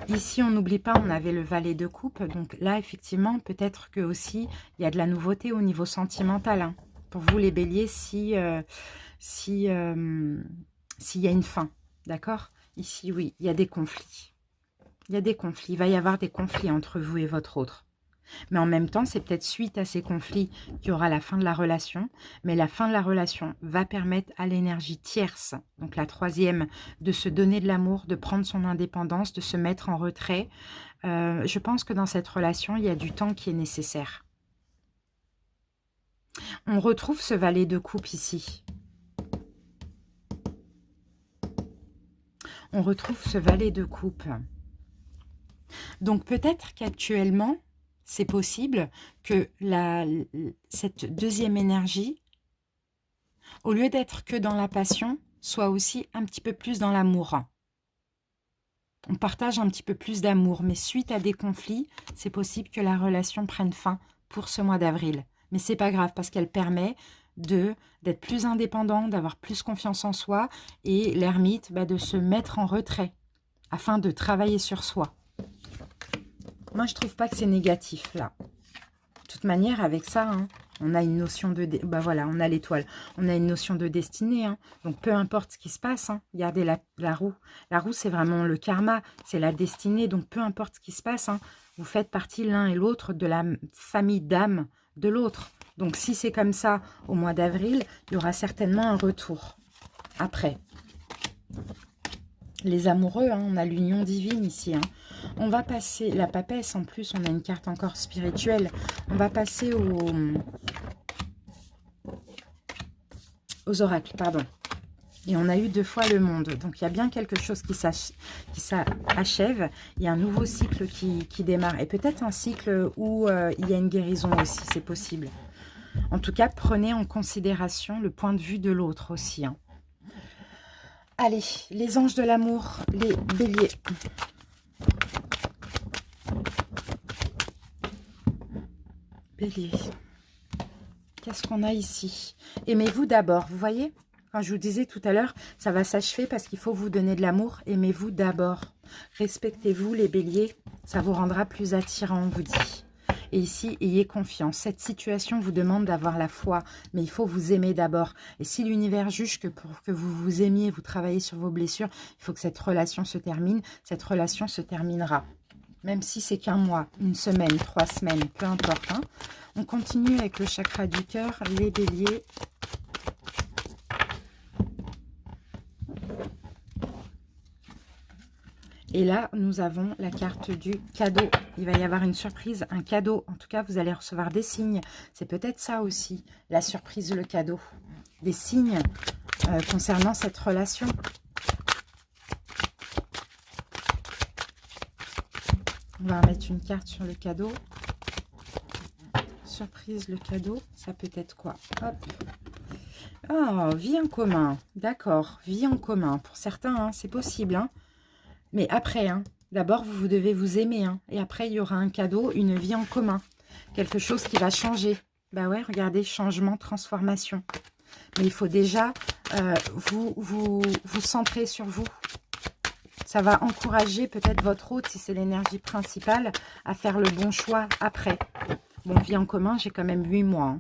Ici, on n'oublie pas, on avait le valet de coupe. Donc là, effectivement, peut-être que aussi il y a de la nouveauté au niveau sentimental. Hein. Pour vous, les béliers, s'il y a une fin. D'accord? Ici, oui, il y a des conflits. Il y a des conflits. Il va y avoir des conflits entre vous et votre autre. Mais en même temps, c'est peut-être suite à ces conflits qu'il y aura la fin de la relation. Mais la fin de la relation va permettre à l'énergie tierce, donc la troisième, de se donner de l'amour, de prendre son indépendance, de se mettre en retrait. Je pense que dans cette relation, il y a du temps qui est nécessaire. On retrouve ce valet de coupe ici. On retrouve ce valet de coupe. Donc peut-être qu'actuellement, c'est possible que cette deuxième énergie, au lieu d'être que dans la passion, soit aussi un petit peu plus dans l'amour. On partage un petit peu plus d'amour, mais suite à des conflits, c'est possible que la relation prenne fin pour ce mois d'avril. Mais c'est pas grave parce qu'elle permet d'être plus indépendant, d'avoir plus confiance en soi, et l'ermite, de se mettre en retrait afin de travailler sur soi. Moi, je trouve pas que c'est négatif, là. De toute manière, avec ça, hein, on a une notion de... voilà, on a l'étoile. On a une notion de destinée. Hein. Donc, peu importe ce qui se passe, hein, regardez la roue. La roue, c'est vraiment le karma. C'est la destinée. Donc, peu importe ce qui se passe, hein, vous faites partie l'un et l'autre de la famille d'âme de l'autre. Donc, si c'est comme ça au mois d'avril, il y aura certainement un retour. Après, les amoureux, hein, on a l'union divine ici. Hein. On va passer, la papesse en plus, on a une carte encore spirituelle. On va passer aux oracles, pardon. Et on a eu 2 fois le monde. Donc il y a bien quelque chose qui s'achève. Il y a un nouveau cycle qui démarre. Et peut-être un cycle où il y a une guérison aussi, c'est possible. En tout cas, prenez en considération le point de vue de l'autre aussi. Hein. Allez, les anges de l'amour, les béliers. Bélier. Qu'est-ce qu'on a ici? Aimez-vous d'abord, vous voyez? Quand je vous disais tout à l'heure, ça va s'achever parce qu'il faut vous donner de l'amour. Aimez-vous d'abord. Respectez-vous les béliers, ça vous rendra plus attirant, on vous dit. Et ici, ayez confiance. Cette situation vous demande d'avoir la foi, mais il faut vous aimer d'abord. Et si l'univers juge que pour que vous vous aimiez, vous travaillez sur vos blessures, il faut que cette relation se termine. Cette relation se terminera. Même si c'est qu'un mois, une semaine, 3 semaines, peu importe. Hein. On continue avec le chakra du cœur, les béliers. Et là, nous avons la carte du cadeau. Il va y avoir une surprise, un cadeau. En tout cas, vous allez recevoir des signes. C'est peut-être ça aussi, la surprise, le cadeau. Des signes concernant cette relation. On va remettre une carte sur le cadeau. Surprise, le cadeau. Ça peut être quoi? Hop. Oh, vie en commun. D'accord, vie en commun. Pour certains, hein, c'est possible. Hein. Mais après, hein, d'abord, vous devez vous aimer. Hein, et après, il y aura un cadeau, une vie en commun. Quelque chose qui va changer. Bah ouais, regardez, changement, transformation. Mais il faut déjà vous centrer sur vous. Ça va encourager peut-être votre hôte, si c'est l'énergie principale, à faire le bon choix après. Bon, vie en commun, j'ai quand même 8 mois. Hein.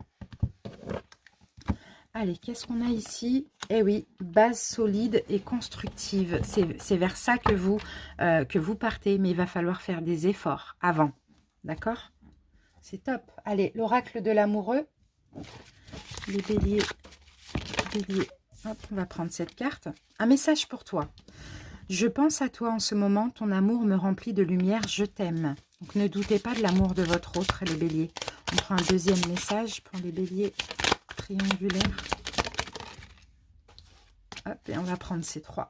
Allez, qu'est-ce qu'on a ici? Eh oui, base solide et constructive. C'est vers ça que vous partez, mais il va falloir faire des efforts avant. D'accord? C'est top. Allez, l'oracle de l'amoureux. Les béliers. Hop, on va prendre cette carte. Un message pour toi. Je pense à toi en ce moment, ton amour me remplit de lumière, je t'aime. Donc ne doutez pas de l'amour de votre autre, les béliers. On prend un deuxième message pour les béliers triangulaires. Hop, et on va prendre ces 3.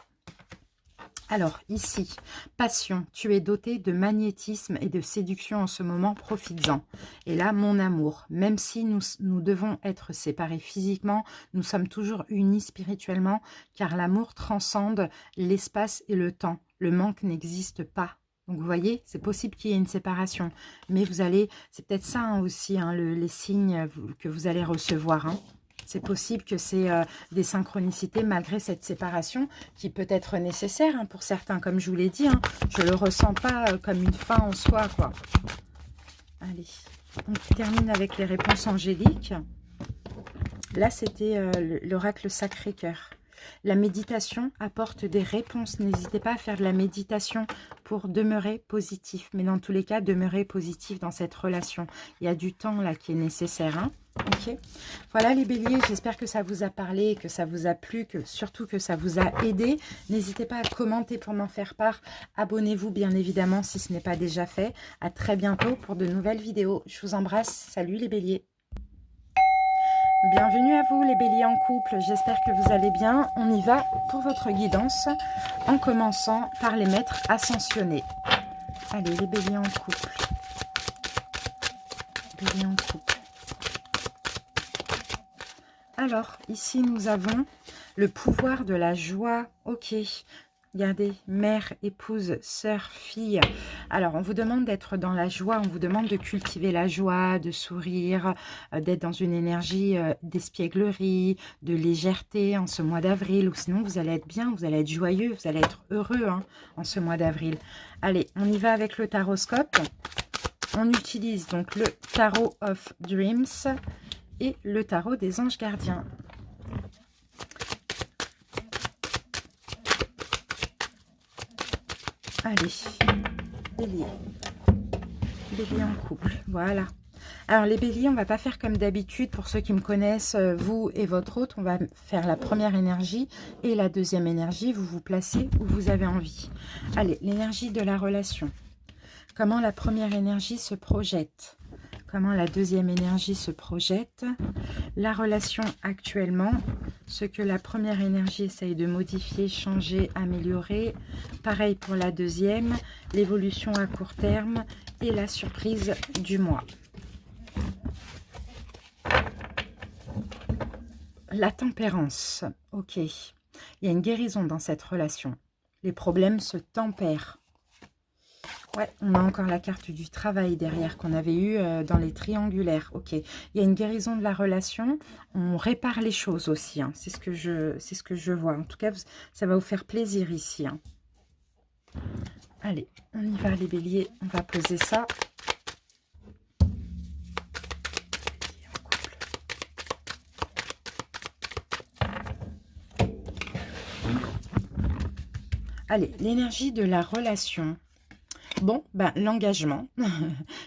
Alors, ici, passion, tu es doté de magnétisme et de séduction en ce moment, profites-en. Et là, mon amour, même si nous devons être séparés physiquement, nous sommes toujours unis spirituellement, car l'amour transcende l'espace et le temps. Le manque n'existe pas. Donc, vous voyez, c'est possible qu'il y ait une séparation. Mais vous allez, c'est peut-être ça hein, aussi, hein, les signes que vous allez recevoir, hein. C'est possible que c'est des synchronicités malgré cette séparation qui peut être nécessaire hein, pour certains, comme je vous l'ai dit. Hein, je ne le ressens pas comme une fin en soi, quoi. Allez, on termine avec les réponses angéliques. Là, c'était l'oracle Sacré-Cœur. La méditation apporte des réponses. N'hésitez pas à faire de la méditation pour demeurer positif. Mais dans tous les cas, demeurer positif dans cette relation. Il y a du temps là qui est nécessaire. Hein. Ok. Voilà les béliers, j'espère que ça vous a parlé, que ça vous a plu, surtout que ça vous a aidé. N'hésitez pas à commenter pour m'en faire part. Abonnez-vous bien évidemment si ce n'est pas déjà fait. À très bientôt pour de nouvelles vidéos. Je vous embrasse. Salut les béliers. Bienvenue à vous les béliers en couple, j'espère que vous allez bien. On y va pour votre guidance en commençant par les maîtres ascensionnés. Allez les béliers en couple. Béliers en couple. Alors ici nous avons le pouvoir de la joie. Ok, Regardez, mère, épouse, sœur, fille. Alors, on vous demande d'être dans la joie, on vous demande de cultiver la joie, de sourire, d'être dans une énergie d'espièglerie, de légèreté en ce mois d'avril, ou sinon vous allez être bien, vous allez être joyeux, vous allez être heureux hein, en ce mois d'avril. Allez, on y va avec le taroscope. On utilise donc le Tarot of Dreams et le Tarot des anges gardiens. Allez, bélier. Bélier en couple, voilà. Alors les béliers, on va pas faire comme d'habitude. Pour ceux qui me connaissent, vous et votre hôte, on va faire la première énergie et la deuxième énergie. Vous vous placez où vous avez envie. Allez, l'énergie de la relation. Comment la première énergie se projette? Comment la deuxième énergie se projette? La relation actuellement, ce que la première énergie essaye de modifier, changer, améliorer. Pareil pour la deuxième, l'évolution à court terme et la surprise du mois. La tempérance, ok. Il y a une guérison dans cette relation. Les problèmes se tempèrent. Ouais, on a encore la carte du travail derrière qu'on avait eu dans les triangulaires. Ok, il y a une guérison de la relation. On répare les choses aussi. Hein. C'est ce que je vois. En tout cas, ça va vous faire plaisir ici. Hein. Allez, on y va les béliers. On va poser ça. Allez, l'énergie de la relation. Bon, ben, l'engagement,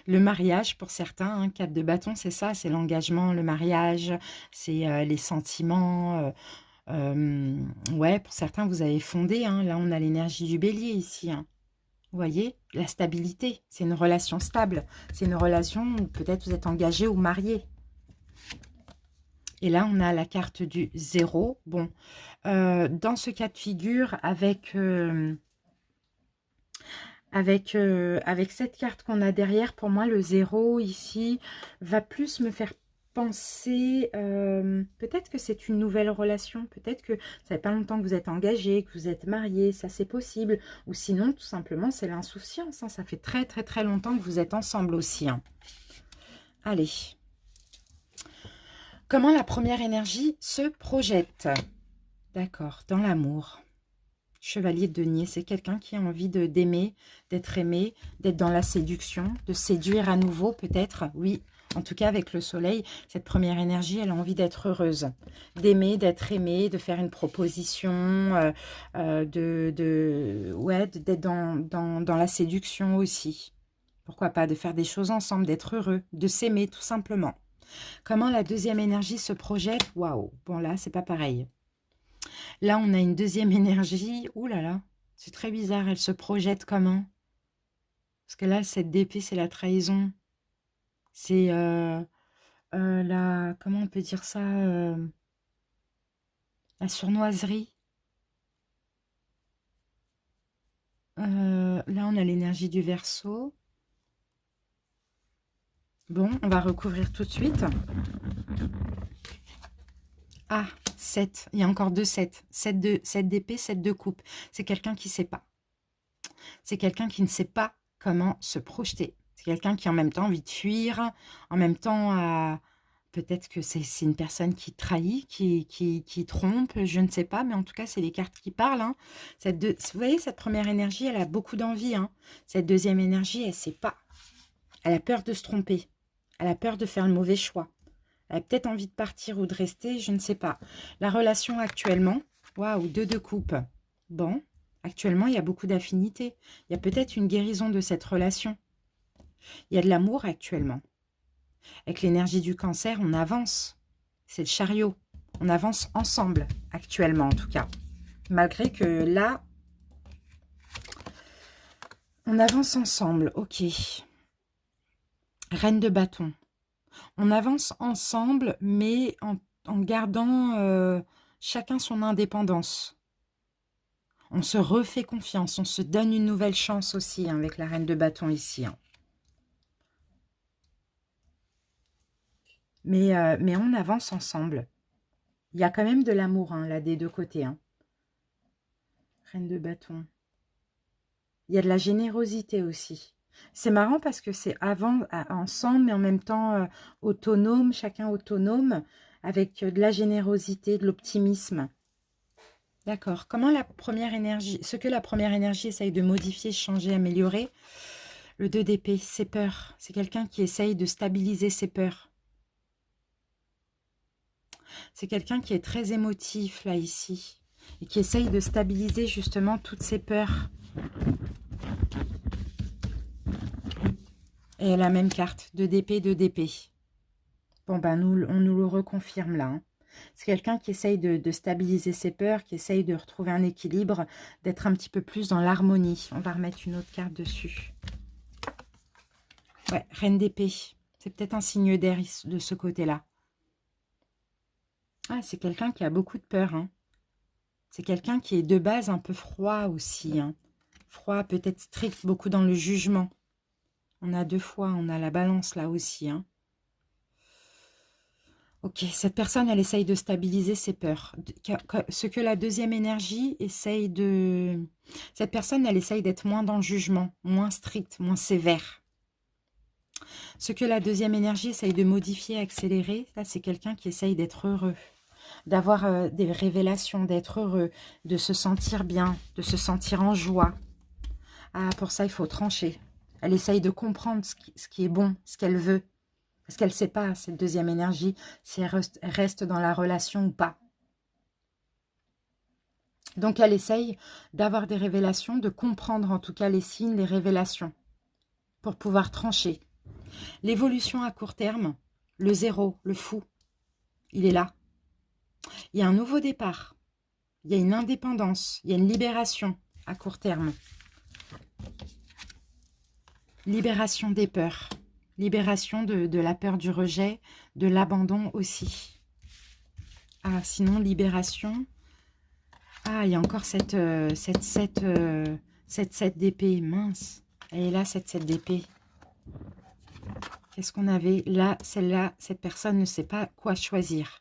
le mariage pour certains, hein, 4 de bâton, c'est ça, c'est l'engagement, le mariage, c'est les sentiments. Ouais, pour certains, vous avez fondé, hein, là on a l'énergie du bélier ici. Hein. Vous voyez, la stabilité, c'est une relation stable, c'est une relation où peut-être vous êtes engagé ou marié. Et là, on a la carte du 0. Bon, dans ce cas de figure, avec cette carte qu'on a derrière, pour moi, le 0 ici va plus me faire penser, peut-être que c'est une nouvelle relation, peut-être que ça fait pas longtemps que vous êtes engagé, que vous êtes marié, ça c'est possible, ou sinon tout simplement c'est l'insouciance, hein, ça fait très très très longtemps que vous êtes ensemble aussi. Hein. Allez, comment la première énergie se projette? D'accord, dans l'amour. Chevalier de denier, c'est quelqu'un qui a envie d'aimer, d'être aimé, d'être dans la séduction, de séduire à nouveau peut-être, oui. En tout cas, avec le soleil, cette première énergie, elle a envie d'être heureuse, d'aimer, d'être aimée, de faire une proposition, ouais, d'être dans la séduction aussi. Pourquoi pas, de faire des choses ensemble, d'être heureux, de s'aimer tout simplement. Comment la deuxième énergie se projette? Waouh, bon là, c'est pas pareil. Là, on a une deuxième énergie. Ouh là là, c'est très bizarre. Elle se projette comment? Parce que là, cette d'épée, c'est la trahison. C'est la... Comment on peut dire ça? La sournoiserie. Là, on a l'énergie du Verseau. Bon, on va recouvrir tout de suite. Ah, 7. Il y a encore 2 7. 7 d'épée, 7 de coupe. C'est quelqu'un qui ne sait pas. C'est quelqu'un qui ne sait pas comment se projeter. C'est quelqu'un qui en même temps a envie de fuir, en même temps peut-être que c'est une personne qui trahit, qui trompe, je ne sais pas, mais en tout cas, c'est les cartes qui parlent. Hein. Vous voyez, cette première énergie, elle a beaucoup d'envie. Hein. Cette deuxième énergie, elle ne sait pas. Elle a peur de se tromper. Elle a peur de faire le mauvais choix. Elle a peut-être envie de partir ou de rester, je ne sais pas. La relation actuellement, waouh, 2 de coupe. Bon, actuellement, il y a beaucoup d'affinités. Il y a peut-être une guérison de cette relation. Il y a de l'amour actuellement. Avec l'énergie du cancer, on avance. C'est le chariot. On avance ensemble, actuellement en tout cas. Malgré que là, on avance ensemble. Ok. Reine de bâton. On avance ensemble, mais en gardant chacun son indépendance. On se refait confiance. On se donne une nouvelle chance aussi hein, avec la reine de bâton ici. Hein. Mais on avance ensemble. Il y a quand même de l'amour, hein, là, des deux côtés. Hein. Reine de bâton. Il y a de la générosité aussi. C'est marrant parce que c'est avant, ensemble, mais en même temps autonome, chacun autonome, avec de la générosité, de l'optimisme. D'accord. Comment la première énergie, ce que la première énergie essaye de modifier, changer, améliorer, le 2 d'épée, ses peurs. C'est quelqu'un qui essaye de stabiliser ses peurs. C'est quelqu'un qui est très émotif, là, ici, et qui essaye de stabiliser justement toutes ses peurs. Et la même carte, 2 d'épée, 2 d'épée. Bon, ben, on nous le reconfirme, là, hein. C'est quelqu'un qui essaye de stabiliser ses peurs, qui essaye de retrouver un équilibre, d'être un petit peu plus dans l'harmonie. On va remettre une autre carte dessus. Ouais, Reine d'épée. C'est peut-être un signe d'air de ce côté-là. Ah, c'est quelqu'un qui a beaucoup de peur, hein. C'est quelqu'un qui est de base un peu froid aussi, hein. Froid, peut-être strict, beaucoup dans le jugement. On a 2 fois, on a la balance là aussi, hein. Ok, cette personne, elle essaye de stabiliser ses peurs. Ce que la deuxième énergie essaye de... Cette personne, elle essaye d'être moins dans le jugement, moins stricte, moins sévère. Ce que la deuxième énergie essaye de modifier, accélérer, là, c'est quelqu'un qui essaye d'être heureux, d'avoir des révélations, d'être heureux, de se sentir bien, de se sentir en joie. Ah, pour ça, il faut trancher. Elle essaye de comprendre ce qui est bon, ce qu'elle veut. Parce qu'elle ne sait pas, cette deuxième énergie, si elle reste dans la relation ou pas. Donc, elle essaye d'avoir des révélations, de comprendre en tout cas les signes, les révélations, pour pouvoir trancher. L'évolution à court terme, le 0, le fou, il est là. Il y a un nouveau départ, il y a une indépendance, il y a une libération à court terme. Libération des peurs. Libération de la peur du rejet, de l'abandon aussi. Ah, sinon, libération. Ah, il y a encore cette 7 d'épée. Mince. Elle est là, cette 7 d'épée. Qu'est-ce qu'on avait là? Celle-là, cette personne ne sait pas quoi choisir.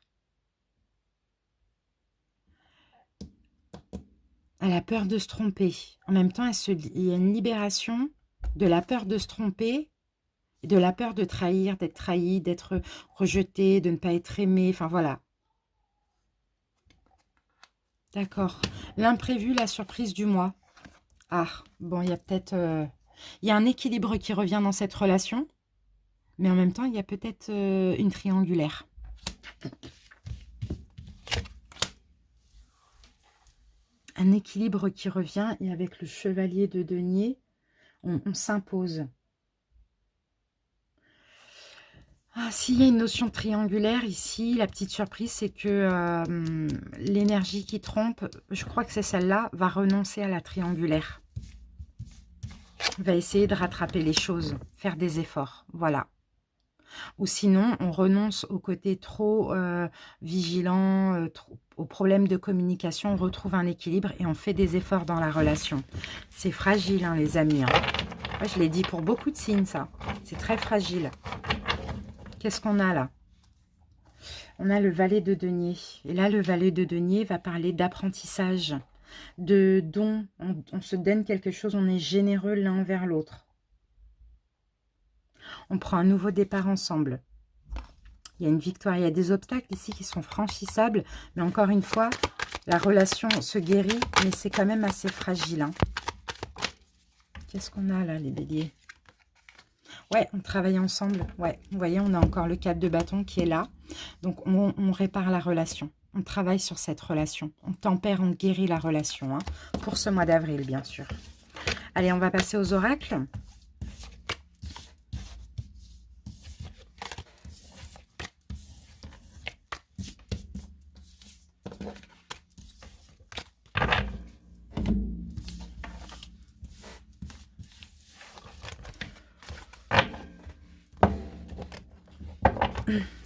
Elle a peur de se tromper. En même temps, il y a une libération de la peur de se tromper, de la peur de trahir, d'être trahi, d'être rejeté, de ne pas être aimé. Enfin, voilà. D'accord. L'imprévu, la surprise du mois. Ah, bon, il y a peut-être... il y a un équilibre qui revient dans cette relation, mais en même temps, il y a peut-être une triangulaire. Un équilibre qui revient, et avec le chevalier de denier, on s'impose. Ah, s'il y a une notion triangulaire ici, la petite surprise, c'est que l'énergie qui trompe, je crois que c'est celle-là, va renoncer à la triangulaire. Va essayer de rattraper les choses, faire des efforts, voilà. Ou sinon, on renonce au côté trop vigilant, aux problèmes de communication, on retrouve un équilibre et on fait des efforts dans la relation. C'est fragile, hein, les amis, hein. Moi, je l'ai dit pour beaucoup de signes, ça. C'est très fragile. Qu'est-ce qu'on a là? On a le valet de denier. Et là, le valet de denier va parler d'apprentissage, de don. On se donne quelque chose, on est généreux l'un envers l'autre. On prend un nouveau départ ensemble. Il y a une victoire, il y a des obstacles ici qui sont franchissables. Mais encore une fois, la relation se guérit, mais c'est quand même assez fragile, hein. Qu'est-ce qu'on a là, les béliers? Ouais, on travaille ensemble. Ouais, vous voyez, on a encore le 4 de bâton qui est là. Donc, on répare la relation. On travaille sur cette relation. On tempère, on guérit la relation, hein, pour ce mois d'avril, bien sûr. Allez, on va passer aux oracles.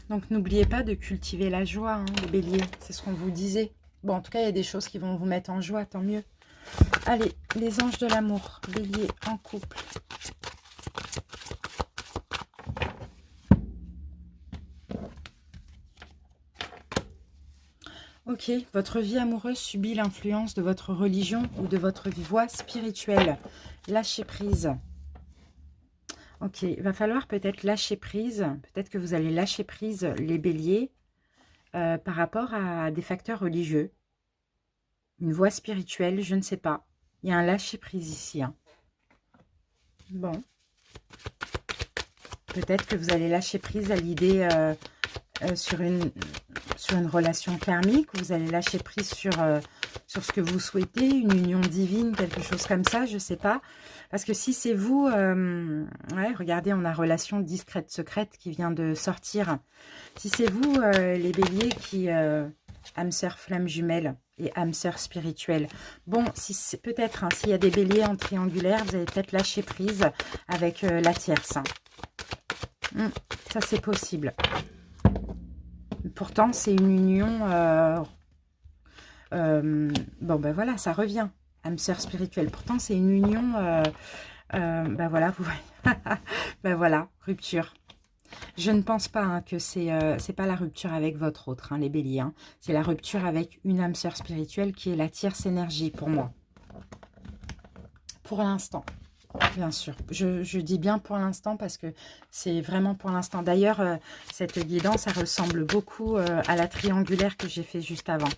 Donc, n'oubliez pas de cultiver la joie, hein, les béliers. C'est ce qu'on vous disait. Bon, en tout cas, il y a des choses qui vont vous mettre en joie, tant mieux. Allez, les anges de l'amour, bélier en couple. Ok, votre vie amoureuse subit l'influence de votre religion ou de votre voie spirituelle. Lâchez prise. Ok, il va falloir peut-être lâcher prise. Peut-être que vous allez lâcher prise, les béliers, par rapport à des facteurs religieux. Une voie spirituelle, je ne sais pas. Il y a un lâcher prise ici. Hein. Bon. Peut-être que vous allez lâcher prise à l'idée sur une relation karmique. Vous allez lâcher prise sur ce que vous souhaitez. Une union divine, quelque chose comme ça, je ne sais pas. Parce que si c'est vous... ouais, regardez, on a relation discrète, secrète qui vient de sortir. Si c'est vous, les béliers, qui... âme sœur flamme jumelle et âme sœur spirituelle. Bon, si peut-être, hein, s'il y a des béliers en triangulaire, vous allez peut-être lâcher prise avec la tierce. Hein. Ça, c'est possible. Pourtant, c'est une union... bon, ben voilà, ça revient. Âme sœur spirituelle. Pourtant, c'est une union... ben voilà, vous voyez. Ben voilà, rupture. Je ne pense pas hein, que c'est pas la rupture avec votre autre, hein, les béliers. Hein. C'est la rupture avec une âme sœur spirituelle qui est la tierce énergie pour moi. Pour l'instant. Bien sûr, je dis bien pour l'instant parce que c'est vraiment pour l'instant. D'ailleurs, cette guidance, ça ressemble beaucoup à la triangulaire que j'ai fait juste avant.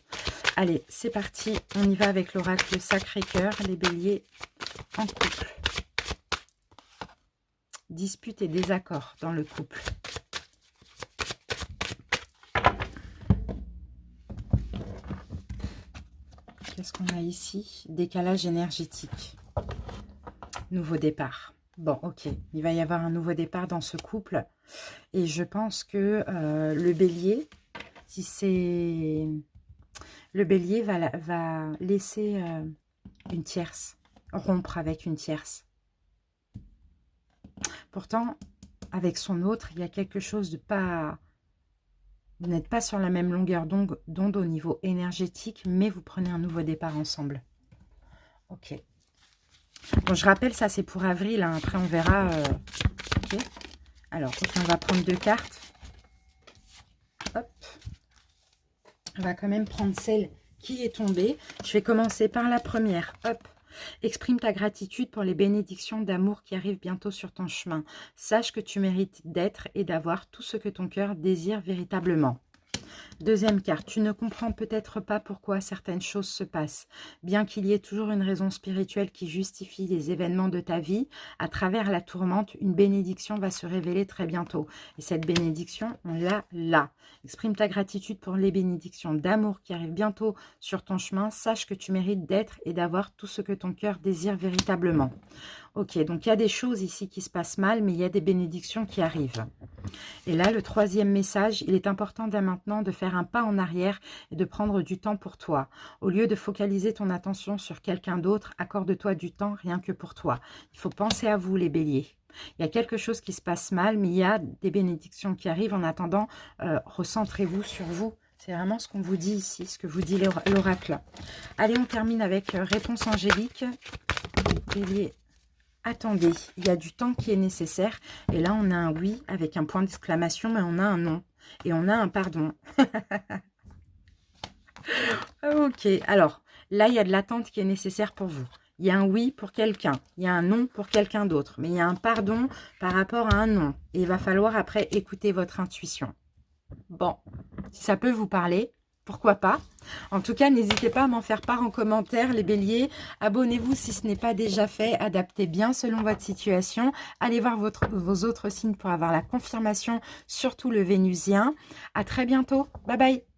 Allez, c'est parti. On y va avec l'oracle Sacré-Cœur, les béliers en couple. Dispute et désaccord dans le couple. Qu'est-ce qu'on a ici? Décalage énergétique. Nouveau départ. Bon, ok. Il va y avoir un nouveau départ dans ce couple. Et je pense que le bélier, si c'est... Le bélier va laisser une tierce, rompre avec une tierce. Pourtant, avec son autre, il y a quelque chose de pas... Vous n'êtes pas sur la même longueur d'onde au niveau énergétique, mais vous prenez un nouveau départ ensemble. Ok. Bon, je rappelle, ça c'est pour avril. Hein. Après, on verra. Ok. Alors, on va prendre 2 cartes. Hop. On va quand même prendre celle qui est tombée. Je vais commencer par la première. Hop. Exprime ta gratitude pour les bénédictions d'amour qui arrivent bientôt sur ton chemin. Sache que tu mérites d'être et d'avoir tout ce que ton cœur désire véritablement. Deuxième carte, tu ne comprends peut-être pas pourquoi certaines choses se passent. Bien qu'il y ait toujours une raison spirituelle qui justifie les événements de ta vie, à travers la tourmente, une bénédiction va se révéler très bientôt. Et cette bénédiction, on l'a là. Exprime ta gratitude pour les bénédictions d'amour qui arrivent bientôt sur ton chemin. Sache que tu mérites d'être et d'avoir tout ce que ton cœur désire véritablement. Ok, donc il y a des choses ici qui se passent mal, mais il y a des bénédictions qui arrivent. Et là, le troisième message, il est important dès maintenant de faire un pas en arrière et de prendre du temps pour toi. Au lieu de focaliser ton attention sur quelqu'un d'autre, accorde-toi du temps rien que pour toi. Il faut penser à vous, les béliers. Il y a quelque chose qui se passe mal, mais il y a des bénédictions qui arrivent. En attendant, recentrez-vous sur vous. C'est vraiment ce qu'on vous dit ici, ce que vous dit l'oracle. Allez, on termine avec réponse angélique. Bélier. Attendez, il y a du temps qui est nécessaire. Et là, on a un oui avec un point d'exclamation, mais on a un non. Et on a un pardon. Ok, alors, là, il y a de l'attente qui est nécessaire pour vous. Il y a un oui pour quelqu'un, il y a un non pour quelqu'un d'autre. Mais il y a un pardon par rapport à un non. Et il va falloir après écouter votre intuition. Bon, si ça peut vous parler... Pourquoi pas? En tout cas, n'hésitez pas à m'en faire part en commentaire, les béliers. Abonnez-vous si ce n'est pas déjà fait. Adaptez bien selon votre situation. Allez voir vos autres signes pour avoir la confirmation, surtout le vénusien. À très bientôt. Bye bye.